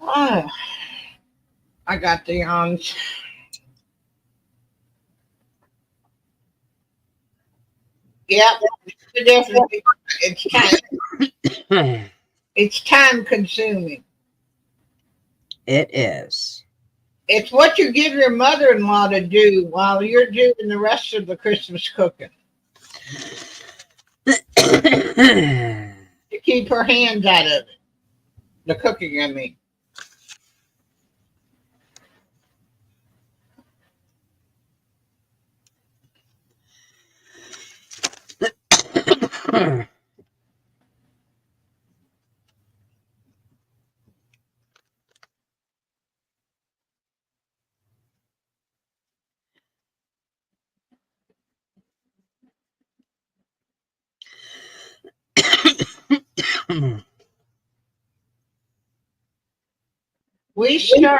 Oh, I got the yawns. Yep, definitely. It's time consuming. It is. It's what you give your mother-in-law to do while you're doing the rest of the Christmas cooking. To keep her hands out of it. The cooking, I mean. We started.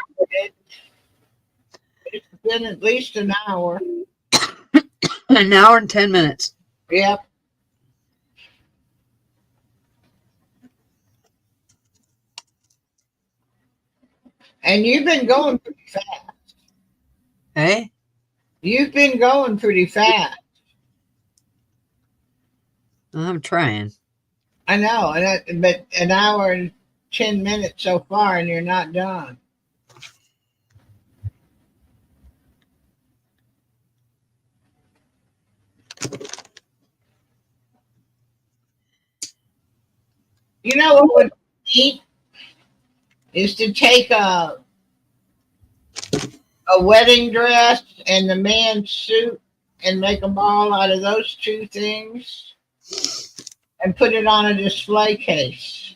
It's been at least an hour. An hour and 10 minutes. Yep. And you've been going pretty fast. Hey? You've been going pretty fast. I'm trying. I know, but an hour and 10 minutes so far, and you're not done. You know what would be neat is to take a wedding dress and the man's suit and make a ball out of those two things and put it on a display case.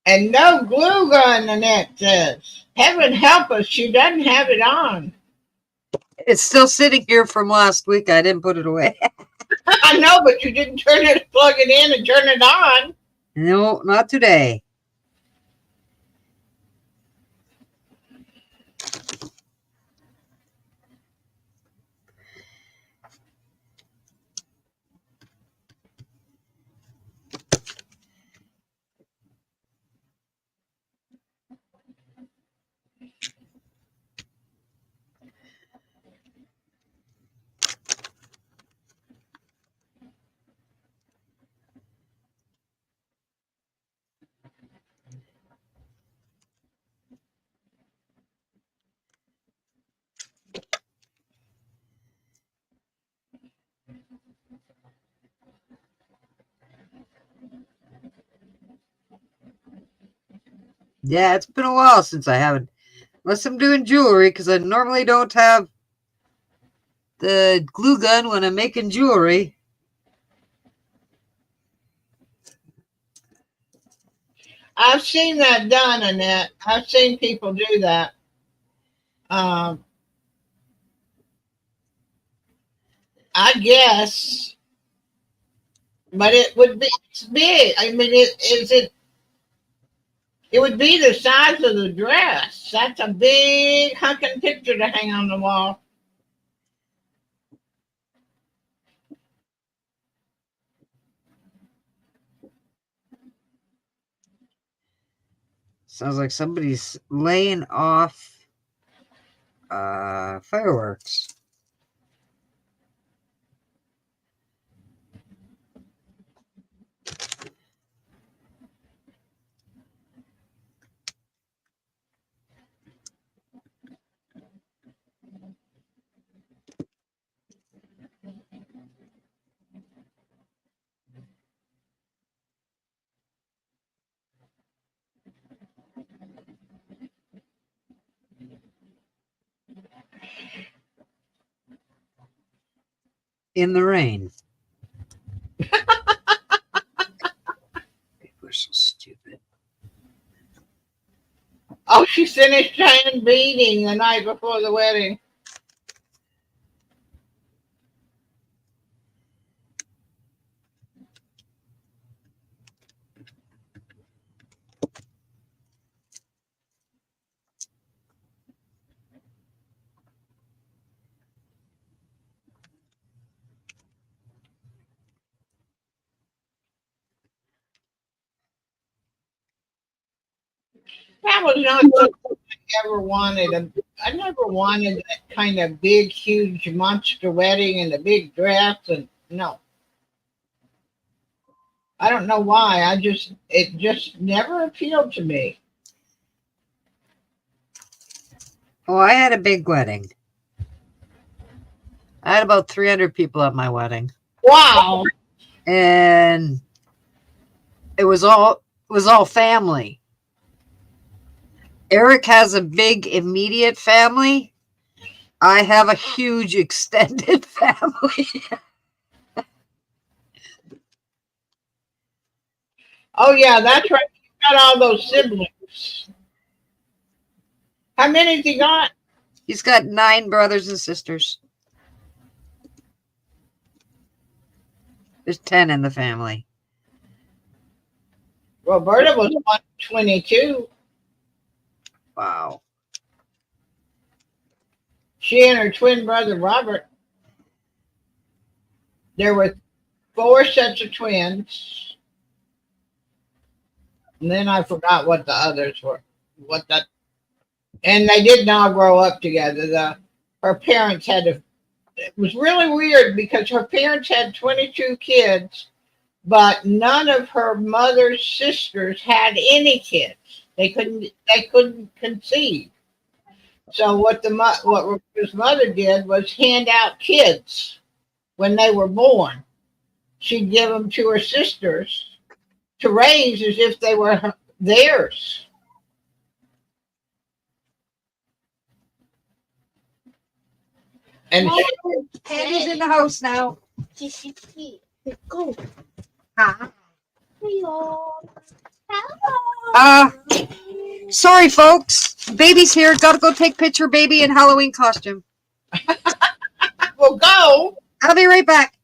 And no glue gun, Annette says. Heaven help us, she doesn't have it on. It's still sitting here from last week. I didn't put it away. I know, but you didn't plug it in and turn it on. No, not today. Yeah, it's been a while since I haven't. Unless I'm doing jewelry, because I normally don't have the glue gun when I'm making jewelry. I've seen that done, Annette. I've seen people do that. I guess, but it would be it's big. I mean, it would be the size of the dress. That's a big hunking picture to hang on the wall. Sounds like somebody's laying off fireworks. in the rain. We're so stupid. Oh, she finished hand beading the night before the wedding. That was not something I ever wanted. I never wanted that kind of big, huge monster wedding and a big dress. And no, I don't know why. It just never appealed to me. Oh, I had a big wedding. I had about 300 people at my wedding. Wow. And it was all family. Eric has a big immediate family. I have a huge extended family. Oh yeah, that's right. You got all those siblings. How many has he got? He's got 9 brothers and sisters. There's 10 in the family. Roberta was 122. Wow. She and her twin brother Robert. There were 4 sets of twins. And then I forgot what the others were. And they didn't all grow up together. Her parents had to. It was really weird because her parents had 22 kids, but none of her mother's sisters had any kids. They couldn't conceive. So what Rebecca's mother did was hand out kids when they were born. She'd give them to her sisters to raise as if they were theirs. And Andy's in the house now. Go. Huh? Hello. Sorry, folks. Baby's here. Gotta go take picture baby in Halloween costume. we'll go. I'll be right back.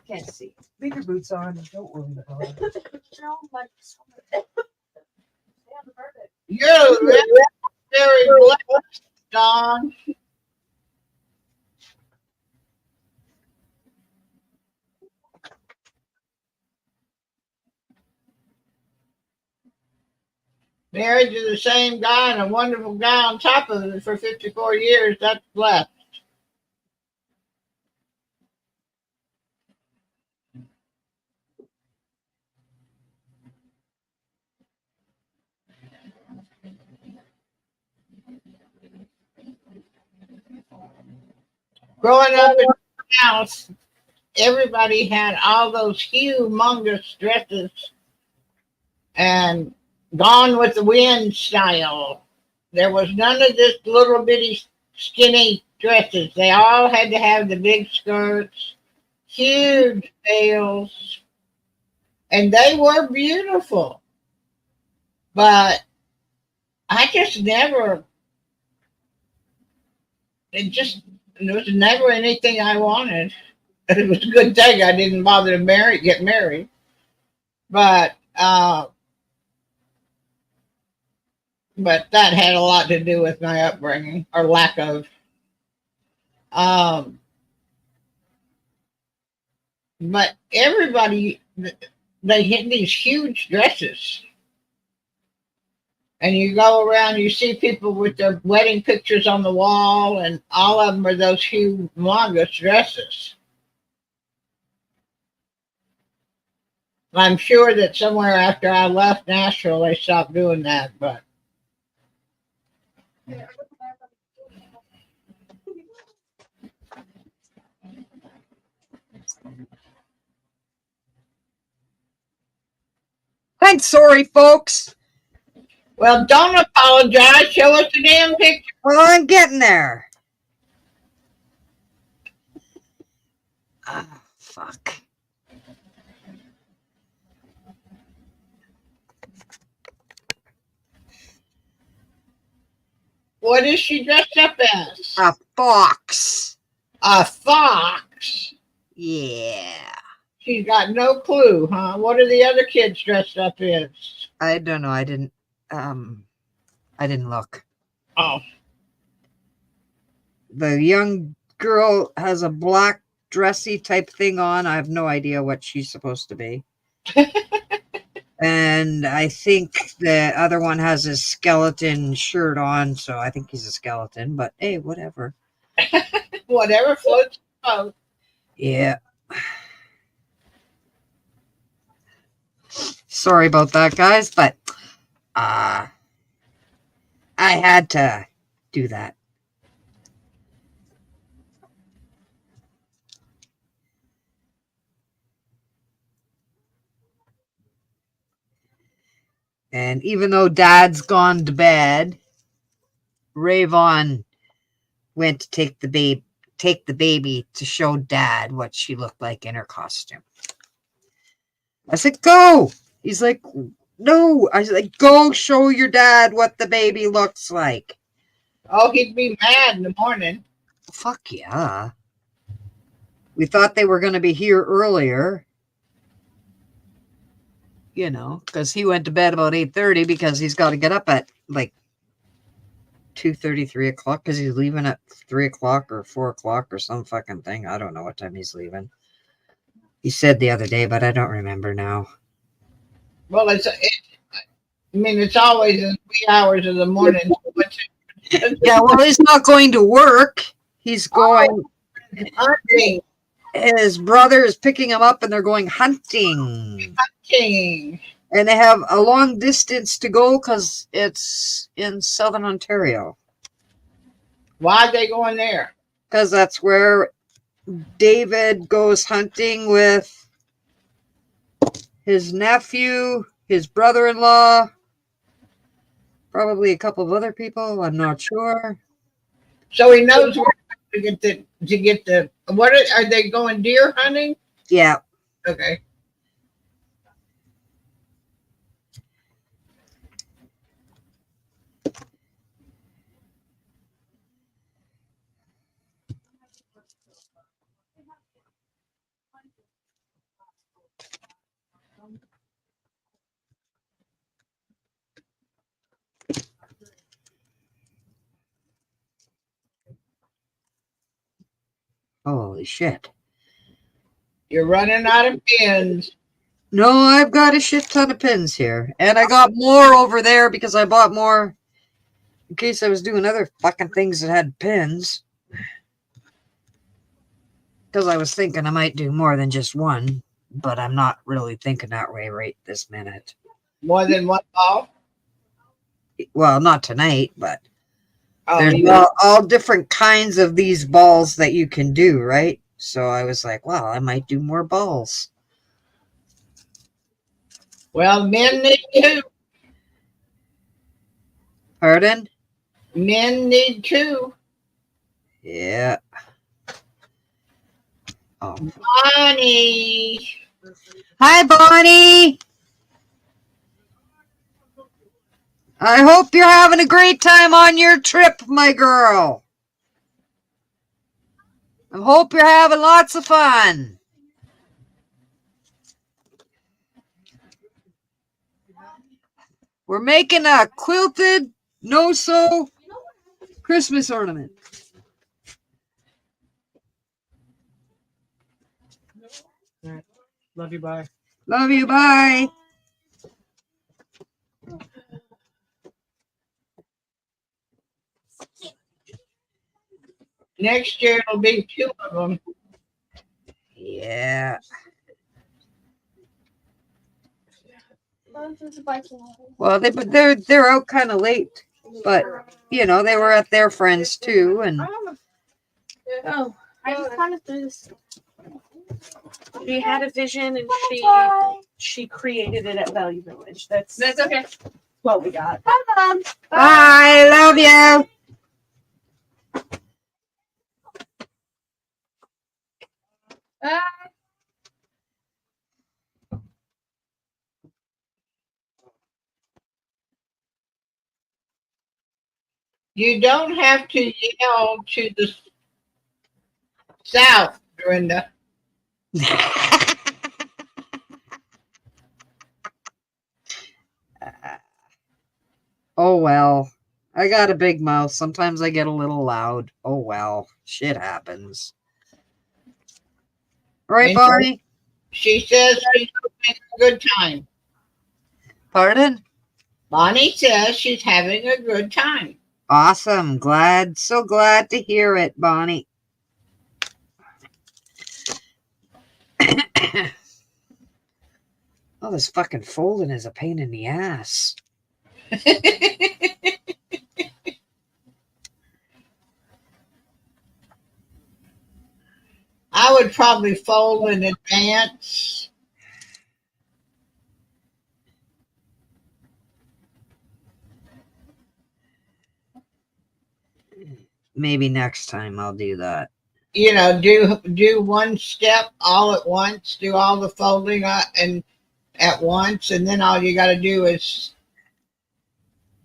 Can't see. Leave your boots on. Don't worry about it. You're very blessed, Don. Married to the same guy and a wonderful guy on top of it for 54 years. That's blessed. Growing up in the house, everybody had all those humongous dresses and Gone with the Wind style. There was none of this little bitty skinny dresses. They all had to have the big skirts, huge veils, and they were beautiful. But I just never, there was never anything I wanted. It was a good thing I didn't bother to get married. But that had a lot to do with my upbringing or lack of. But everybody, they had these huge dresses. And you go around, you see people with their wedding pictures on the wall, and all of them are those humongous dresses. I'm sure that somewhere after I left Nashville, they stopped doing that, but. I'm sorry, folks. Well, don't apologize. Show us the damn picture. Well, I'm getting there. Ah, fuck. What is she dressed up as? A fox. A fox. Yeah. She's got no clue, huh? What are the other kids dressed up as? I don't know. I didn't look. Oh, The young girl has a black dressy type thing on. I have no idea what she's supposed to be. And I think the other one has a skeleton shirt on, so I think he's a skeleton, but hey, whatever. whatever floats your boat. Yeah. Sorry about that, guys, but I had to do that. And even though Dad's gone to bed, Rayvon went to take the baby to show Dad what she looked like in her costume. I said, go. He's like, no. I was like, go show your dad what the baby looks like. Oh, he'd be mad in the morning. Fuck yeah. We thought they were going to be here earlier. You know, because he went to bed about 8:30 because he's got to get up at like 2:30, 3 o'clock because he's leaving at 3 o'clock or 4 o'clock or some fucking thing. I don't know what time he's leaving. He said the other day, but I don't remember now. Well, it's always in 3 hours of the morning. Yeah, well, he's not going to work. He's going Hunting. His brother is picking him up and they're going hunting. Hunting. And they have a long distance to go because it's in southern Ontario. Why are they going there? Because that's where David goes hunting with his nephew, his brother-in-law, probably a couple of other people. I'm not sure. So he knows where to get the. What are they going deer hunting? Yeah. Okay. Holy shit. You're running out of pins. No, I've got a shit ton of pins here. And I got more over there because I bought more in case I was doing other fucking things that had pins. Because I was thinking I might do more than just one, but I'm not really thinking that way right this minute. More than one ball? Well, not tonight, but Oh, there's all different kinds of these balls that you can do, right? So I was like, well, I might do more balls. well, men need two. Pardon? Men need two. Yeah. Oh. Bonnie. Hi, Bonnie. I hope you're having a great time on your trip, my girl. I hope you're having lots of fun. We're making a quilted no-sew Christmas ornament. All right. Love you. Bye. Love you. Bye. Next year it'll be two of them. Yeah. Mom's just biking. Well, they're out kind of late, but you know they were at their friends too, and Oh, I just kind of threw this. She had a vision and she created it at Value Village. That's okay. What we got. Bye, Mom. bye. Love you. You don't have to yell to the south, Dorinda. Oh well. I got a big mouth. Sometimes I get a little loud. Oh well. Shit happens. Right, And Bonnie? she says she's having a good time. Pardon? Bonnie says she's having a good time. Awesome. Glad. So glad to hear it, Bonnie. Oh, this fucking folding is a pain in the ass. I would probably fold in advance. Maybe next time I'll do that. You know, do one step all at once. Do all the folding and at once, and then all you got to do is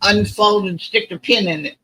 unfold and stick the pin in it.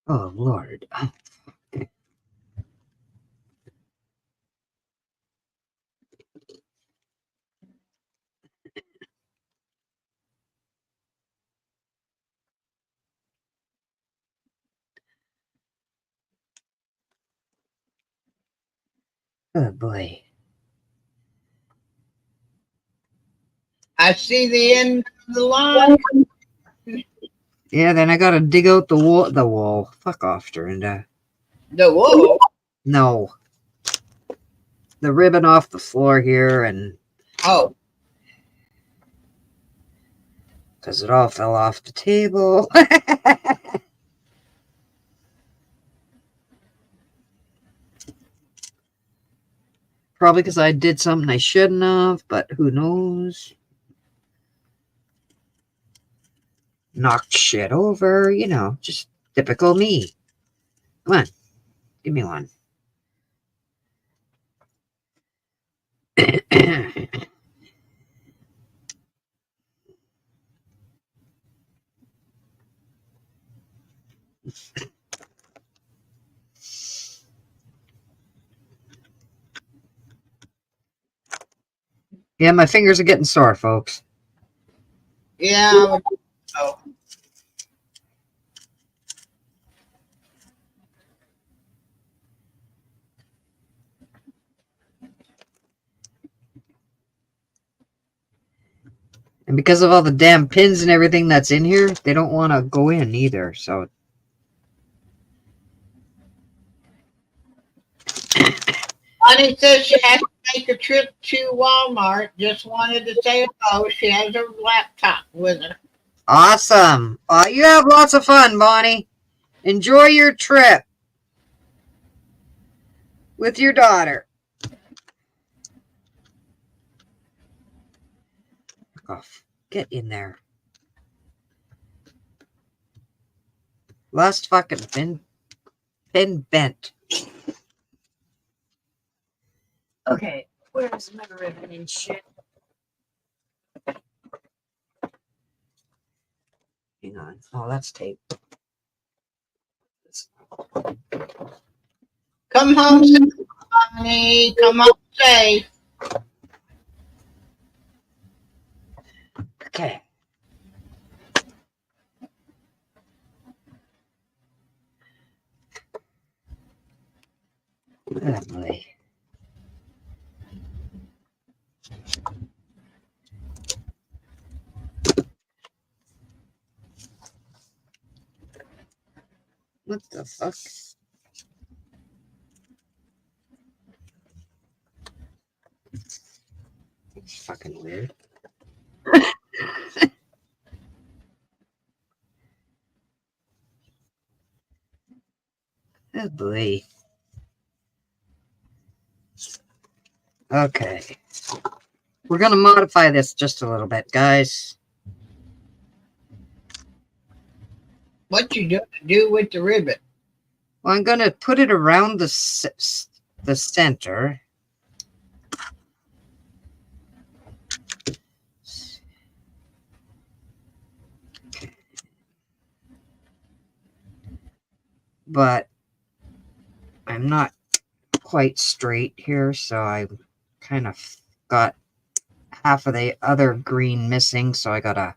Oh, Lord. Oh, boy. I see the end of the line. Yeah, then I gotta dig out the wall. The wall. Fuck off, Dorinda. The wool. No. The ribbon off the floor here, and Oh, because it all fell off the table. Probably because I did something I shouldn't have, but who knows? Knocked shit over, you know, just typical me. Come on, give me one. Yeah, my fingers are getting sore, folks. yeah. I would- Oh, And because of all the damn pins and everything that's in here, they don't want to go in either. So, Bonnie says she has to make a trip to Walmart. Just wanted to say hello. She has her laptop with her. awesome. You have lots of fun, Bonnie. Enjoy your trip with your daughter. Fuck off. Get in there. Last fucking pin bent. Okay, where's my ribbon and shit? Hang on. Oh, that's tape. Come home safe, honey. Come home safe. Okay. Oh, boy. What the fuck? It's fucking weird. Oh boy. Okay. We're gonna modify this just a little bit, guys. What you do with the ribbon? Well, I'm gonna put it around the center. But I'm not quite straight here, so I kind of got half of the other green missing, so I gotta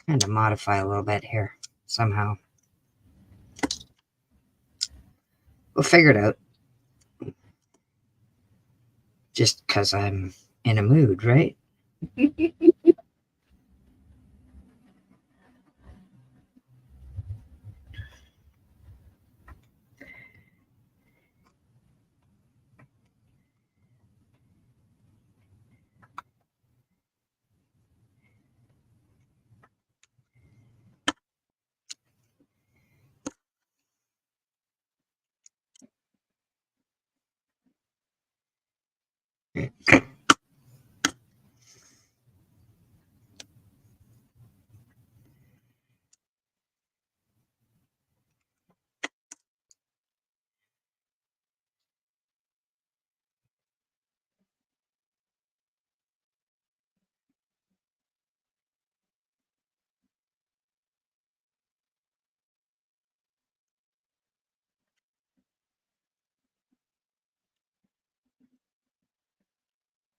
kind of modify a little bit here somehow. We'll figure it out. Just because I'm in a mood, right?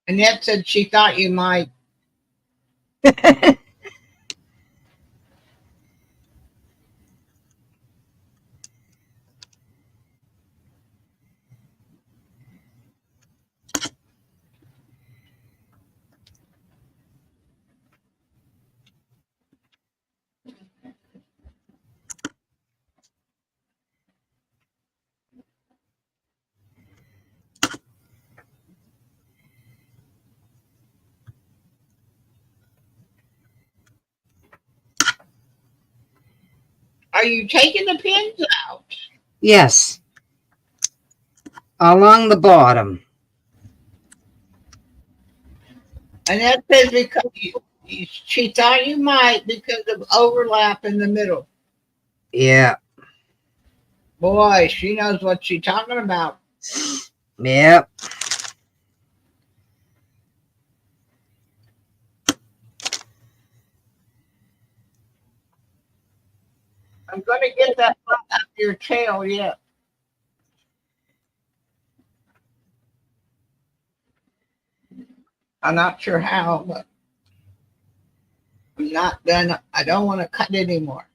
Annette said she thought you might. Are you taking the pins out? Yes. Along the bottom. Annette says because she thought you might because of overlap in the middle. Yeah. Boy, she knows what she's talking about. Yep. I'm going to get that up your tail yet. I'm not sure how, but I'm not done. I don't want to cut anymore.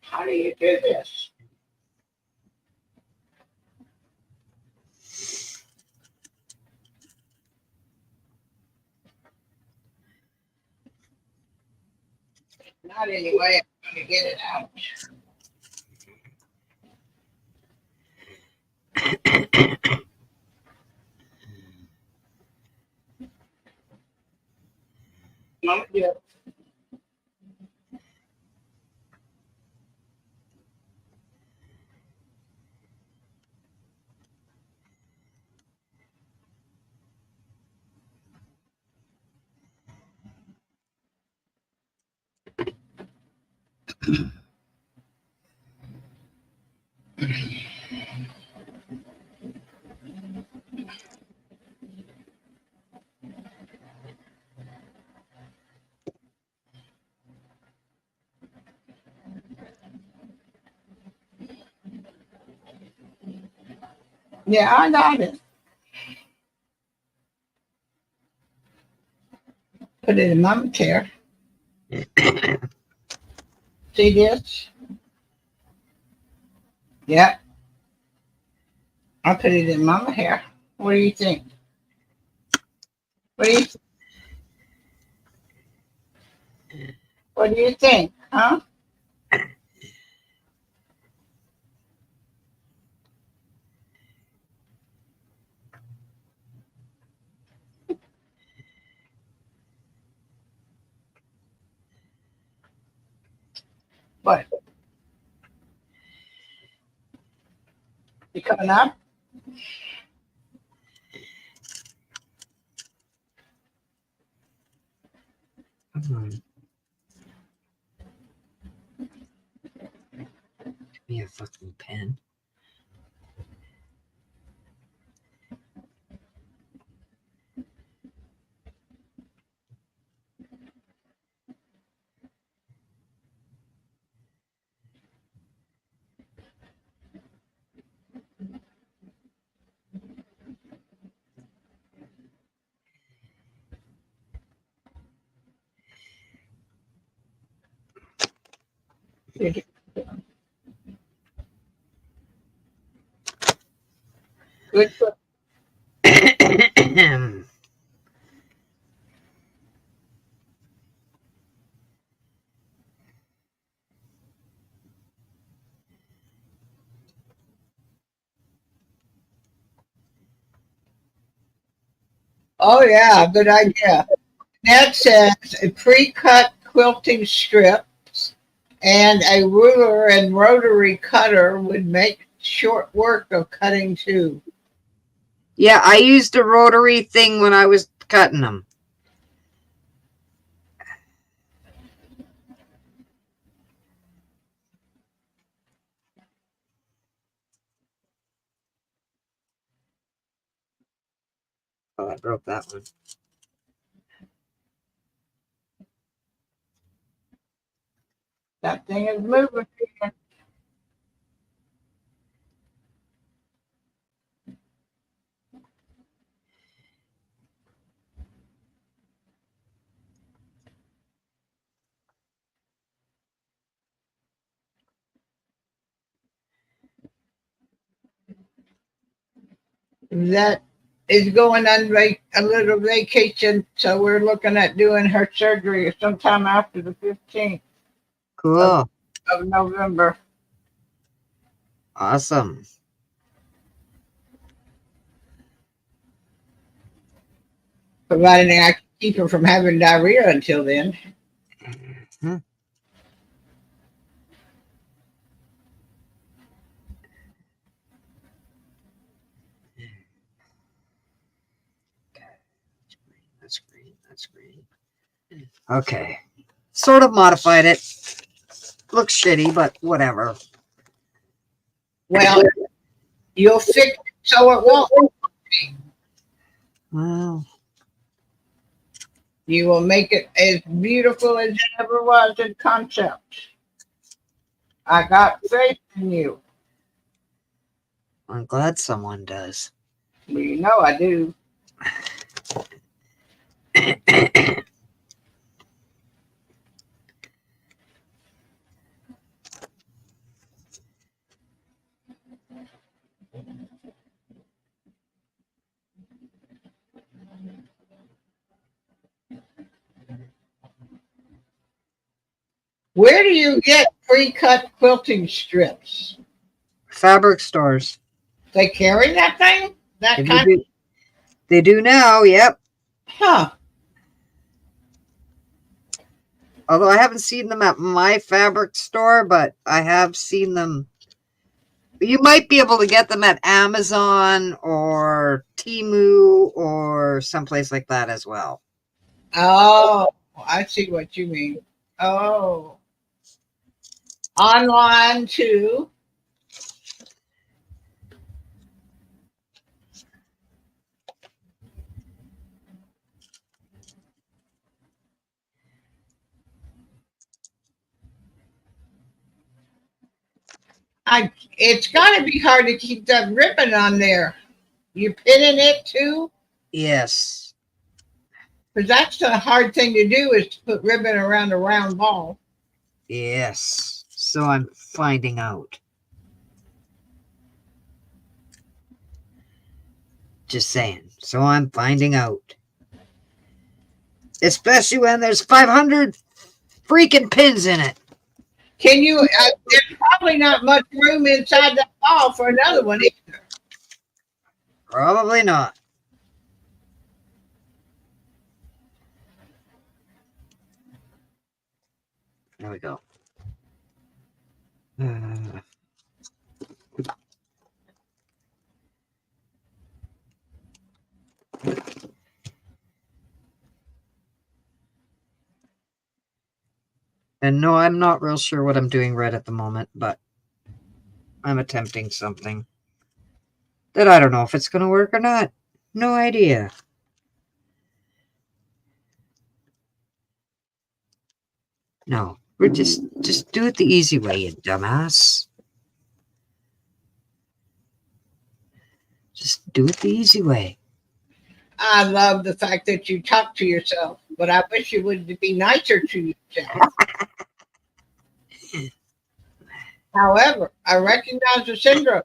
How do you do this? Not anyway. I'm going to get it out. Mama, yeah. Yeah, I got it. Put it in mama chair. See this? Yep. I put it in mama hair. What do you think? What do you What do you think? Huh? What? You coming up? Come on. Give me a fucking pen. Good. Oh yeah, good idea. That says a pre-cut quilting strips and a ruler and rotary cutter would make short work of cutting too. Yeah, I used a rotary thing when I was cutting them. Oh, I broke that one. That thing is moving. That is going on a little vacation, so we're looking at doing her surgery sometime after the 15th Cool. of November. Awesome. Providing I can keep her from having diarrhea until then. Mhm. That's green. That's green. Okay. Sort of modified it. Looks shitty, but whatever. Well, you'll fix it so it won't. Well, You will make it as beautiful as it ever was in concept. I got faith in you. I'm glad someone does. Well, you know I do. Where do you get pre-cut quilting strips. Fabric stores. They carry that thing? That They kind do, they do now, yep. huh. Although I haven't seen them at my fabric store, but I have seen them. You might be able to get them at Amazon or Temu or someplace like that as well. Oh, I see what you mean. Oh. Online too. It's gotta be hard to keep that ribbon on there. You're pinning it too? Yes. Because that's the hard thing to do is to put ribbon around a round ball. Yes. So I'm finding out. Just saying. So I'm finding out. Especially when there's 500 freaking pins in it. Can you, there's probably not much room inside that ball for another one either. Probably not. There we go. And no, I'm not real sure what I'm doing right at the moment, but I'm attempting something that I don't know if it's going to work or not. No idea. No, we're just do it the easy way, you dumbass. Just do it the easy way. I love the fact that you talk to yourself, but I wish you would be nicer to yourself. However, I recognize the syndrome.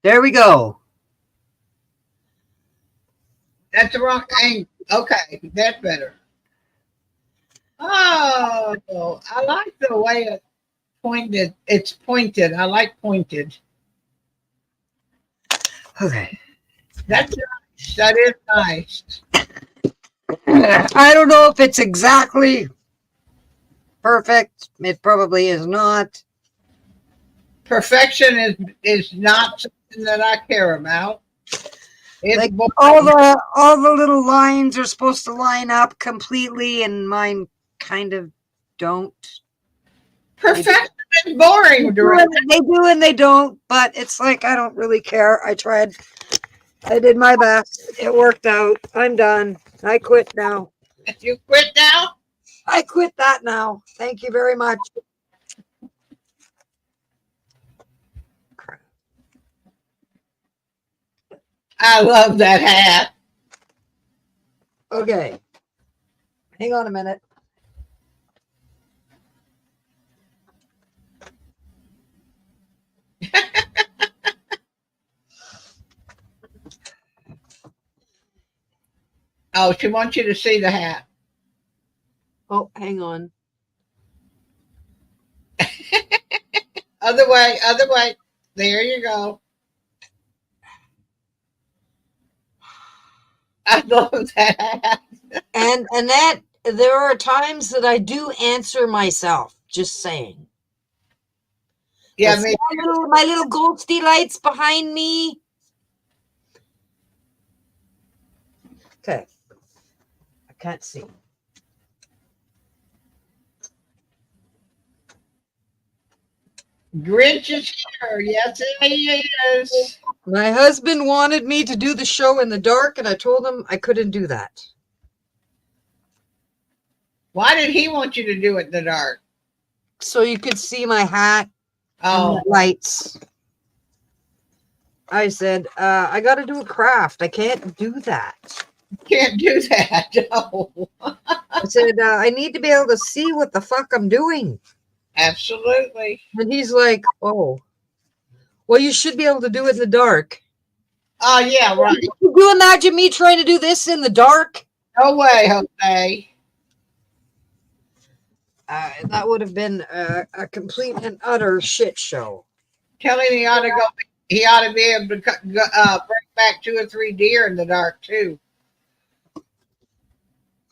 There we go. That's the wrong angle. Okay, that's better. Oh, I like the way it pointed. It's pointed. I like pointed. Okay. That's nice. That is nice. I don't know if it's exactly perfect. It probably is not. Perfection is not something that I care about. It's Like boring. all the little lines are supposed to line up completely, and mine kind of don't. Perfection is boring. They do and they don't, but it's like I don't really care. I tried. I did my best. It worked out. I'm done. I quit now. You quit now? I quit that now. Thank you very much. I love that hat. Okay. Hang on a minute. Oh, she wants you to see the hat. Oh, hang on. Other way, other way. There you go. I love that hat. And that there are times that I do answer myself. Just saying. Yeah, That's my little ghosty lights behind me. Okay. I can't see. Grinch is here. Yes, he is. My husband wanted me to do the show in the dark, and I told him I couldn't do that. Why did he want you to do it in the dark? So you could see my hat and Oh, the lights. I said, I got to do a craft. I can't do that. can't do that. No. I said, I need to be able to see what the fuck I'm doing. Absolutely. And he's like, oh, well, you should be able to do it in the dark. Oh, yeah, right. Could you imagine me trying to do this in the dark? No way, Jose. That would have been a complete and utter shit show. Tell him he ought to go. He ought to be able to bring back 2 or 3 deer in the dark too.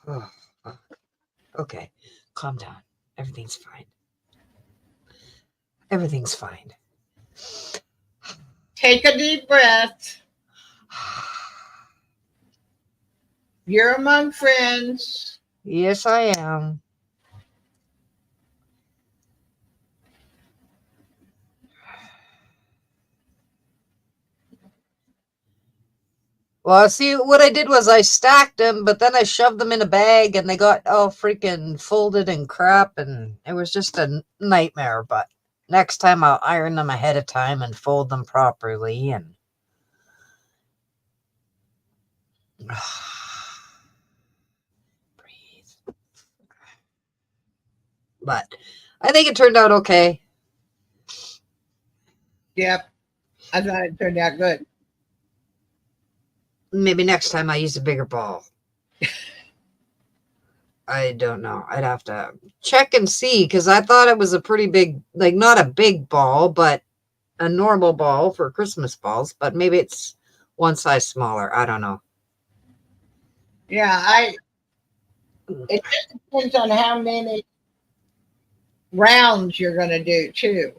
Oh, okay, calm down. Everything's fine. Everything's fine. Take a deep breath. You're among friends. Yes, I am. Well, see, what I did was I stacked them, but then I shoved them in a bag and they got all freaking folded and crap, and it was just a nightmare. But next time I'll iron them ahead of time and fold them properly and breathe. But I think it turned out okay. Yep. I thought it turned out good. Maybe next time I use a bigger ball. I don't know. I'd have to check and see, because I thought it was a pretty big, like not a big ball, but a normal ball for Christmas balls. But maybe it's one size smaller. I don't know. Yeah, it just depends on how many rounds you're going to do too.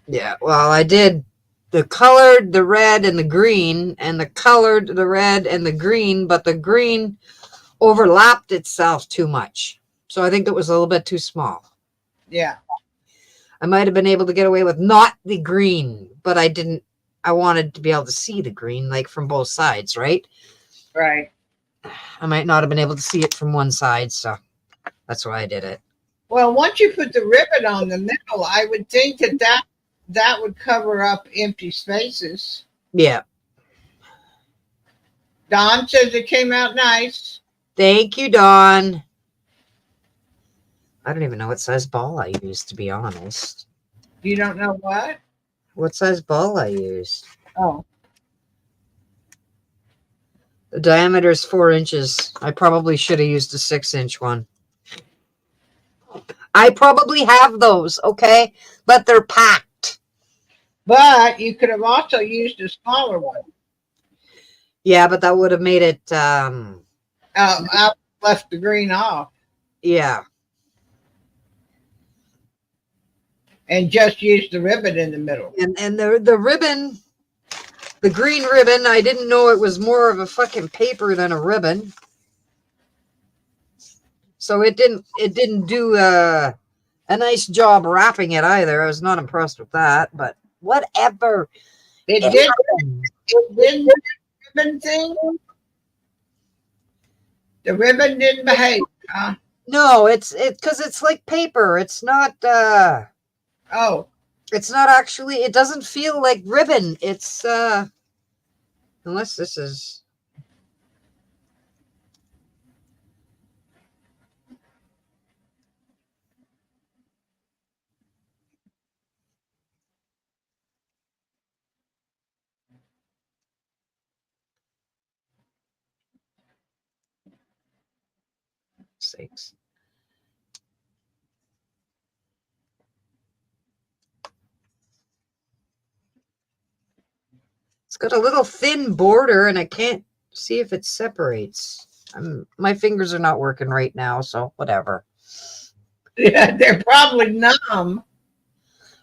Yeah, well, I did the colored, the red, and the green, and the colored, the red, and the green, but the green overlapped itself too much. So I think it was a little bit too small. Yeah. I might have been able to get away with not the green, but I didn't. I wanted to be able to see the green, like from both sides, right? Right. I might not have been able to see it from one side, so that's why I did it. Well, once you put the ribbon on the middle, I would think that would cover up empty spaces. Yeah. Don says it came out nice. Thank you, Dawn. I don't even know what size ball I used, to be honest. You don't know what? What size ball I used? Oh. The diameter is 4 inches. I probably should have used a 6-inch one. I probably have those, okay? But they're packed. But you could have also used a smaller one. Yeah, but that would have made it, I left the green off yeah. and just used the ribbon in the middle. And the ribbon, the green ribbon, I didn't know it was more of a fucking paper than a ribbon. So it didn't do a nice job wrapping it either. I was not impressed with that, but whatever. It did the ribbon thing. The ribbon didn't behave, huh? No, it's because it's like paper. It's not Oh, it's not actually, it doesn't feel like ribbon. It's unless this is, sakes. It's got a little thin border and I can't see if it separates. My fingers are not working right now, so whatever. yeah, they're probably numb.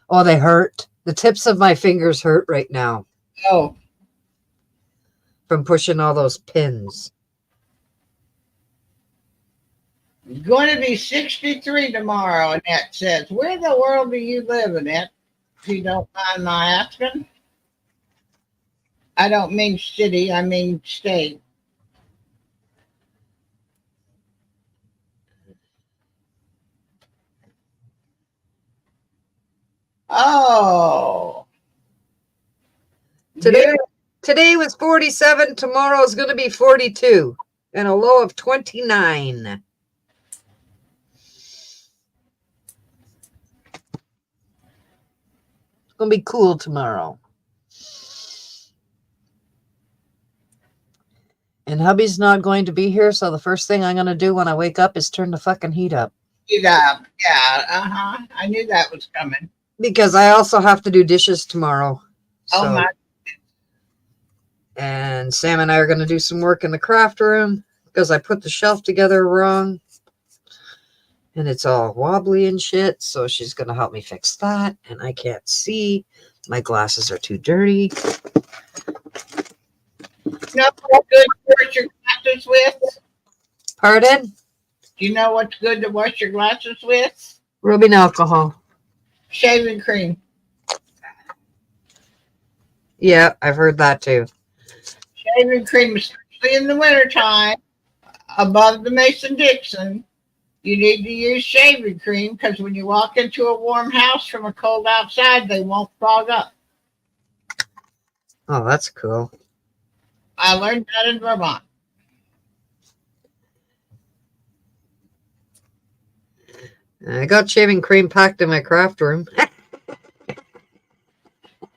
Oh, they hurt. The tips of my fingers hurt right now Oh, from pushing all those pins. it's going to be 63 tomorrow, Annette says. Where in the world do you live, Annette? If you don't mind my asking. I don't mean city, I mean state. Oh. Today was 47. Tomorrow is going to be 42 and a low of 29. It's going to be cool tomorrow. And hubby's not going to be here, so the first thing I'm going to do when I wake up is turn the fucking heat up. Yeah, I knew that was coming. Because I also have to do dishes tomorrow. Oh So- my. And Sam and I are going to do some work in the craft room because I put the shelf together wrong. And it's all wobbly and shit. So she's going to help me fix that. And I can't see. My glasses are too dirty. You know what's good to wash your glasses with? Pardon? Do you know what's good to wash your glasses with? Rubbing alcohol. Shaving cream. Yeah, I've heard that too. Shaving cream, especially in the wintertime, above the Mason-Dixon, you need to use shaving cream because when you walk into a warm house from a cold outside, they won't fog up. Oh, that's cool. I learned that in Vermont. I got shaving cream packed in my craft room.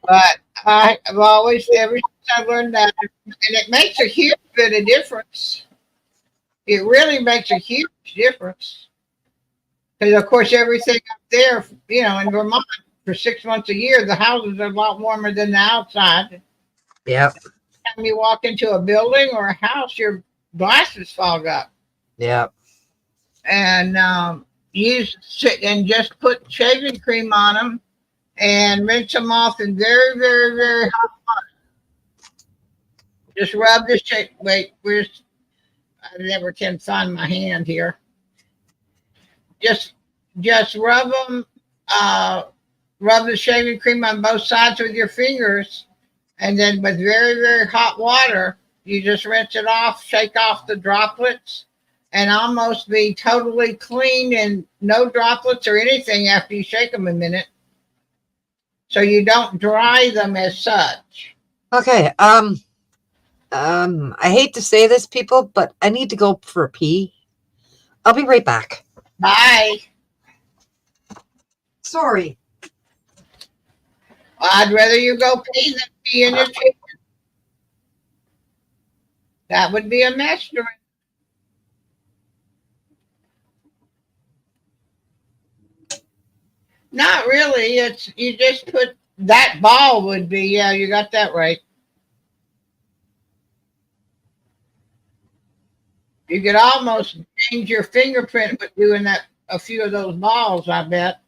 But I've always, ever since I learned that, and it makes a huge bit of difference. It really makes a huge difference. Because, of course, everything up there, you know, in Vermont, for 6 months a year, the houses are a lot warmer than the outside. Yep. When you walk into a building or a house, your glasses fog up. Yep. And just put shaving cream on them and rinse them off in very, very, very hot water. Just rub this. Wait, I never can find my hand here. Just rub them. Rub the shaving cream on both sides with your fingers, and then with very, very hot water, you just rinse it off, shake off the droplets, and almost be totally clean and no droplets or anything after you shake them a minute. So you don't dry them as such. Okay. I hate to say this, people, but I need to go for a pee. I'll be right back. Bye. Sorry. I'd rather you go pee than pee in your chicken. That would be a mess. Not really. It's you just put that ball would be, yeah, you got that right. You could almost change your fingerprint with doing that a few of those balls, I bet.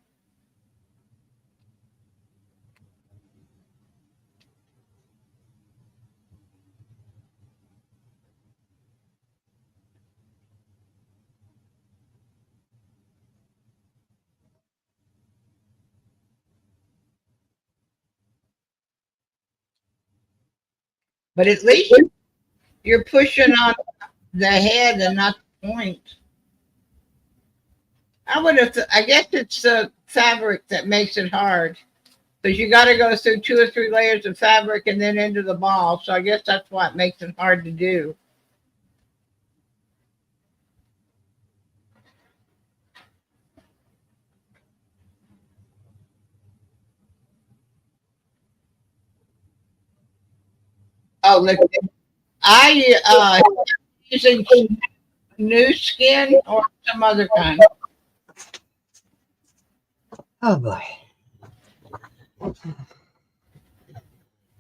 But at least you're pushing on the head and not the point. I guess it's the fabric that makes it hard. Because you got to go through 2 or 3 layers of fabric and then into the ball. So I guess that's what makes it hard to do. Oh, look. I using new skin or some other kind. Oh boy.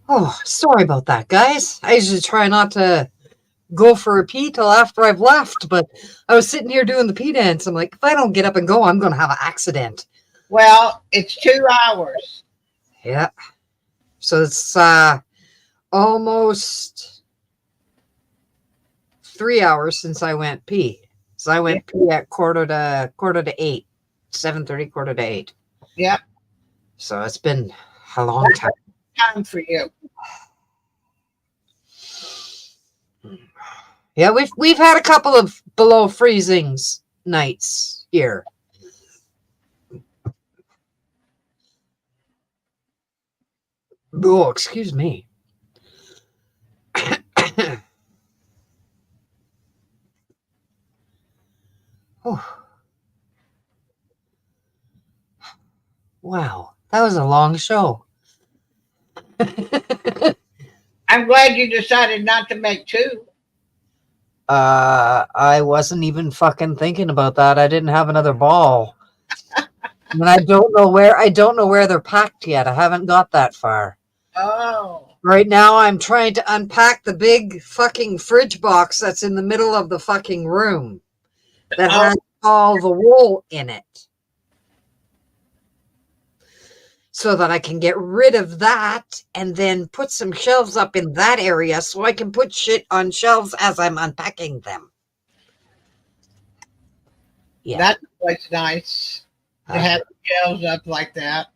Oh, sorry about that, guys. I usually try not to go for a pee till after I've left, but I was sitting here doing the pee dance. I'm like, if I don't get up and go, I'm going to have an accident. Well, it's 2 hours. Yeah. So it's almost 3 hours since I went pee. So I went pee at quarter to 8, 7:30, quarter to 8. Yep. So it's been a long time. Time for you. Yeah, we've had a couple of below freezings nights here. Oh, excuse me. Wow, that was a long show. I'm glad you decided not to make two. I wasn't even fucking thinking about that. I didn't have another ball. And I don't know where they're packed yet. I haven't got that far. Oh. Right now I'm trying to unpack the big fucking fridge box that's in the middle of the fucking room that has all the wool in it. So that I can get rid of that and then put some shelves up in that area so I can put shit on shelves as I'm unpacking them. Yeah. That's always nice to have shelves up like that.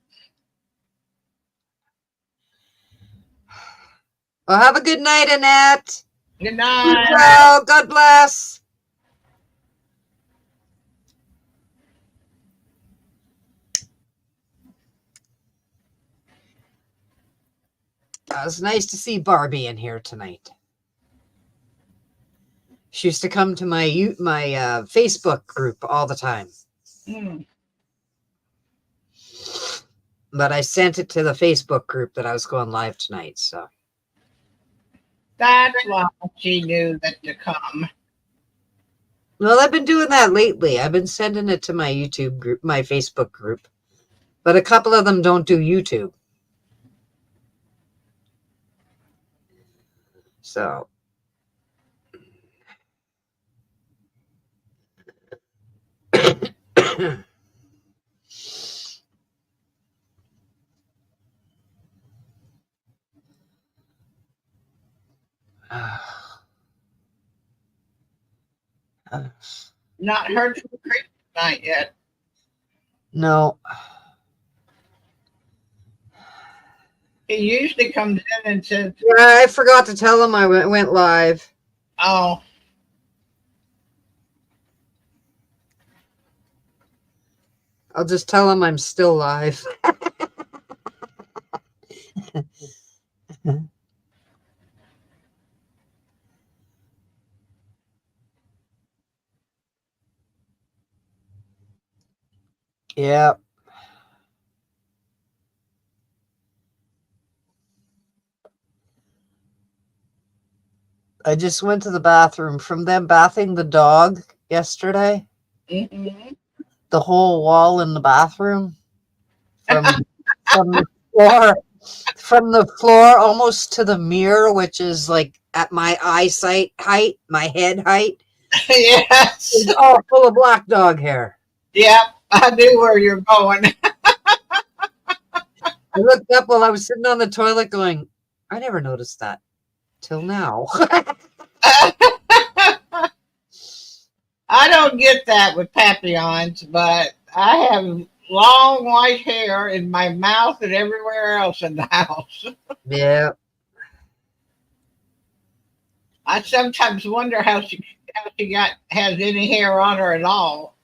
Well, have a good night, Annette. Good night. Well, God bless. It was nice to see Barbie in here tonight. She used to come to my Facebook group all the time. Hmm. But I sent it to the Facebook group that I was going live tonight. So That's why she knew that to come. well, I've been doing that lately. I've been sending it to my YouTube group, my Facebook group. But a couple of them don't do YouTube. So Not heard from Chris tonight yet. no. He usually comes in and says, Yeah, I forgot to tell him I went live. "Oh, I'll just tell him I'm still live. Yeah. I just went to the bathroom from them bathing the dog yesterday. mm-hmm. The whole wall in the bathroom from the floor almost to the mirror, which is like at my eyesight height, my head height. Yes, It's all full of black dog hair. yep, I knew where you're going." I looked up while I was sitting on the toilet going, I never noticed that till now. I don't get that with papillons, but I have long white hair in my mouth and everywhere else in the house. Yeah. I sometimes wonder how she has any hair on her at all.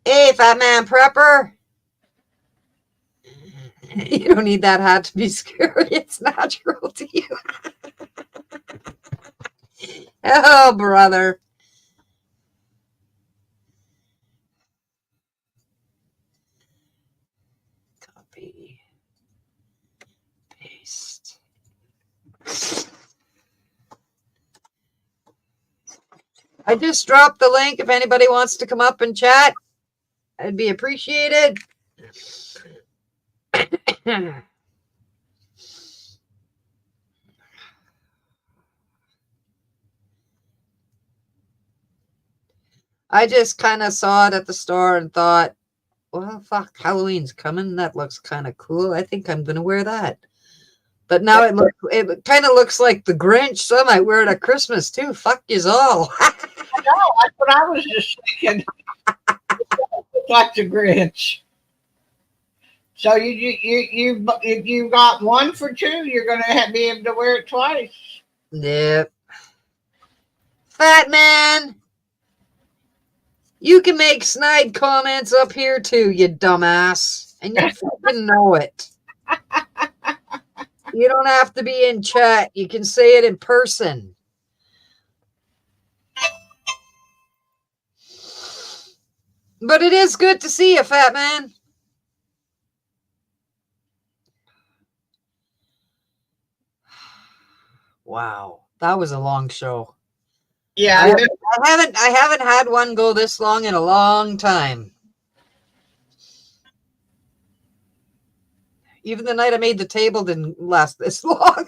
Hey, fat man prepper. You don't need that hat to be scary. It's natural to you. Oh, brother. Copy. Paste. I just dropped the link if anybody wants to come up and chat. I'd be appreciated. I just kind of saw it at the store and thought, well, fuck, Halloween's coming. That looks kind of cool. I think I'm going to wear that. But now it kind of looks like the Grinch, so I might wear it at Christmas too. Fuck yous all. I know, that's what I was just thinking. Like the Grinch. So you got one for two. You're gonna be able to wear it twice. Yep. Fat man, you can make snide comments up here too, you dumbass. And you fucking know it. You don't have to be in chat. You can say it in person. But it is good to see you, fat man. Wow, that was a long show. Yeah, I haven't had one go this long in a long time. Even the night I made the table didn't last this long.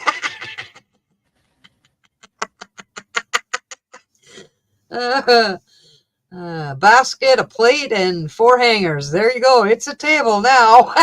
Basket, a plate, and 4 hangers. There you go. It's a table now.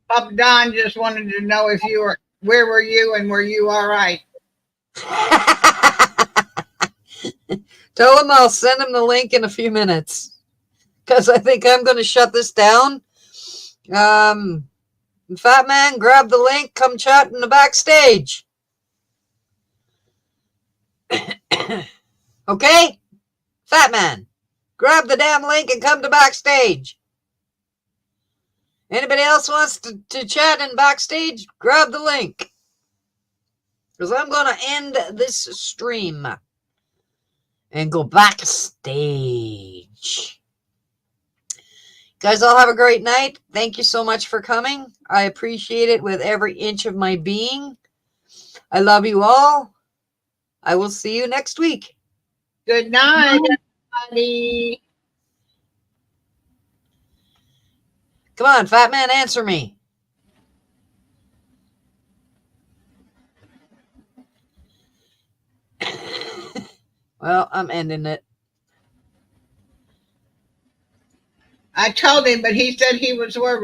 Papa Don just wanted to know if you were where were you and were you all right? Tell him I'll send him the link in a few minutes. Because I think I'm going to shut this down. Fat man, grab the link. Come chat in the backstage. Okay? Fat man, grab the damn link and come to backstage. Anybody else wants to chat in backstage? Grab the link. Because I'm going to end this stream and go backstage. Guys, all have a great night. Thank you so much for coming. I appreciate it with every inch of my being. I love you all. I will see you next week. Good night, everybody. Come on, fat man, answer me. Well, I'm ending it. I told him, but he said he was worried.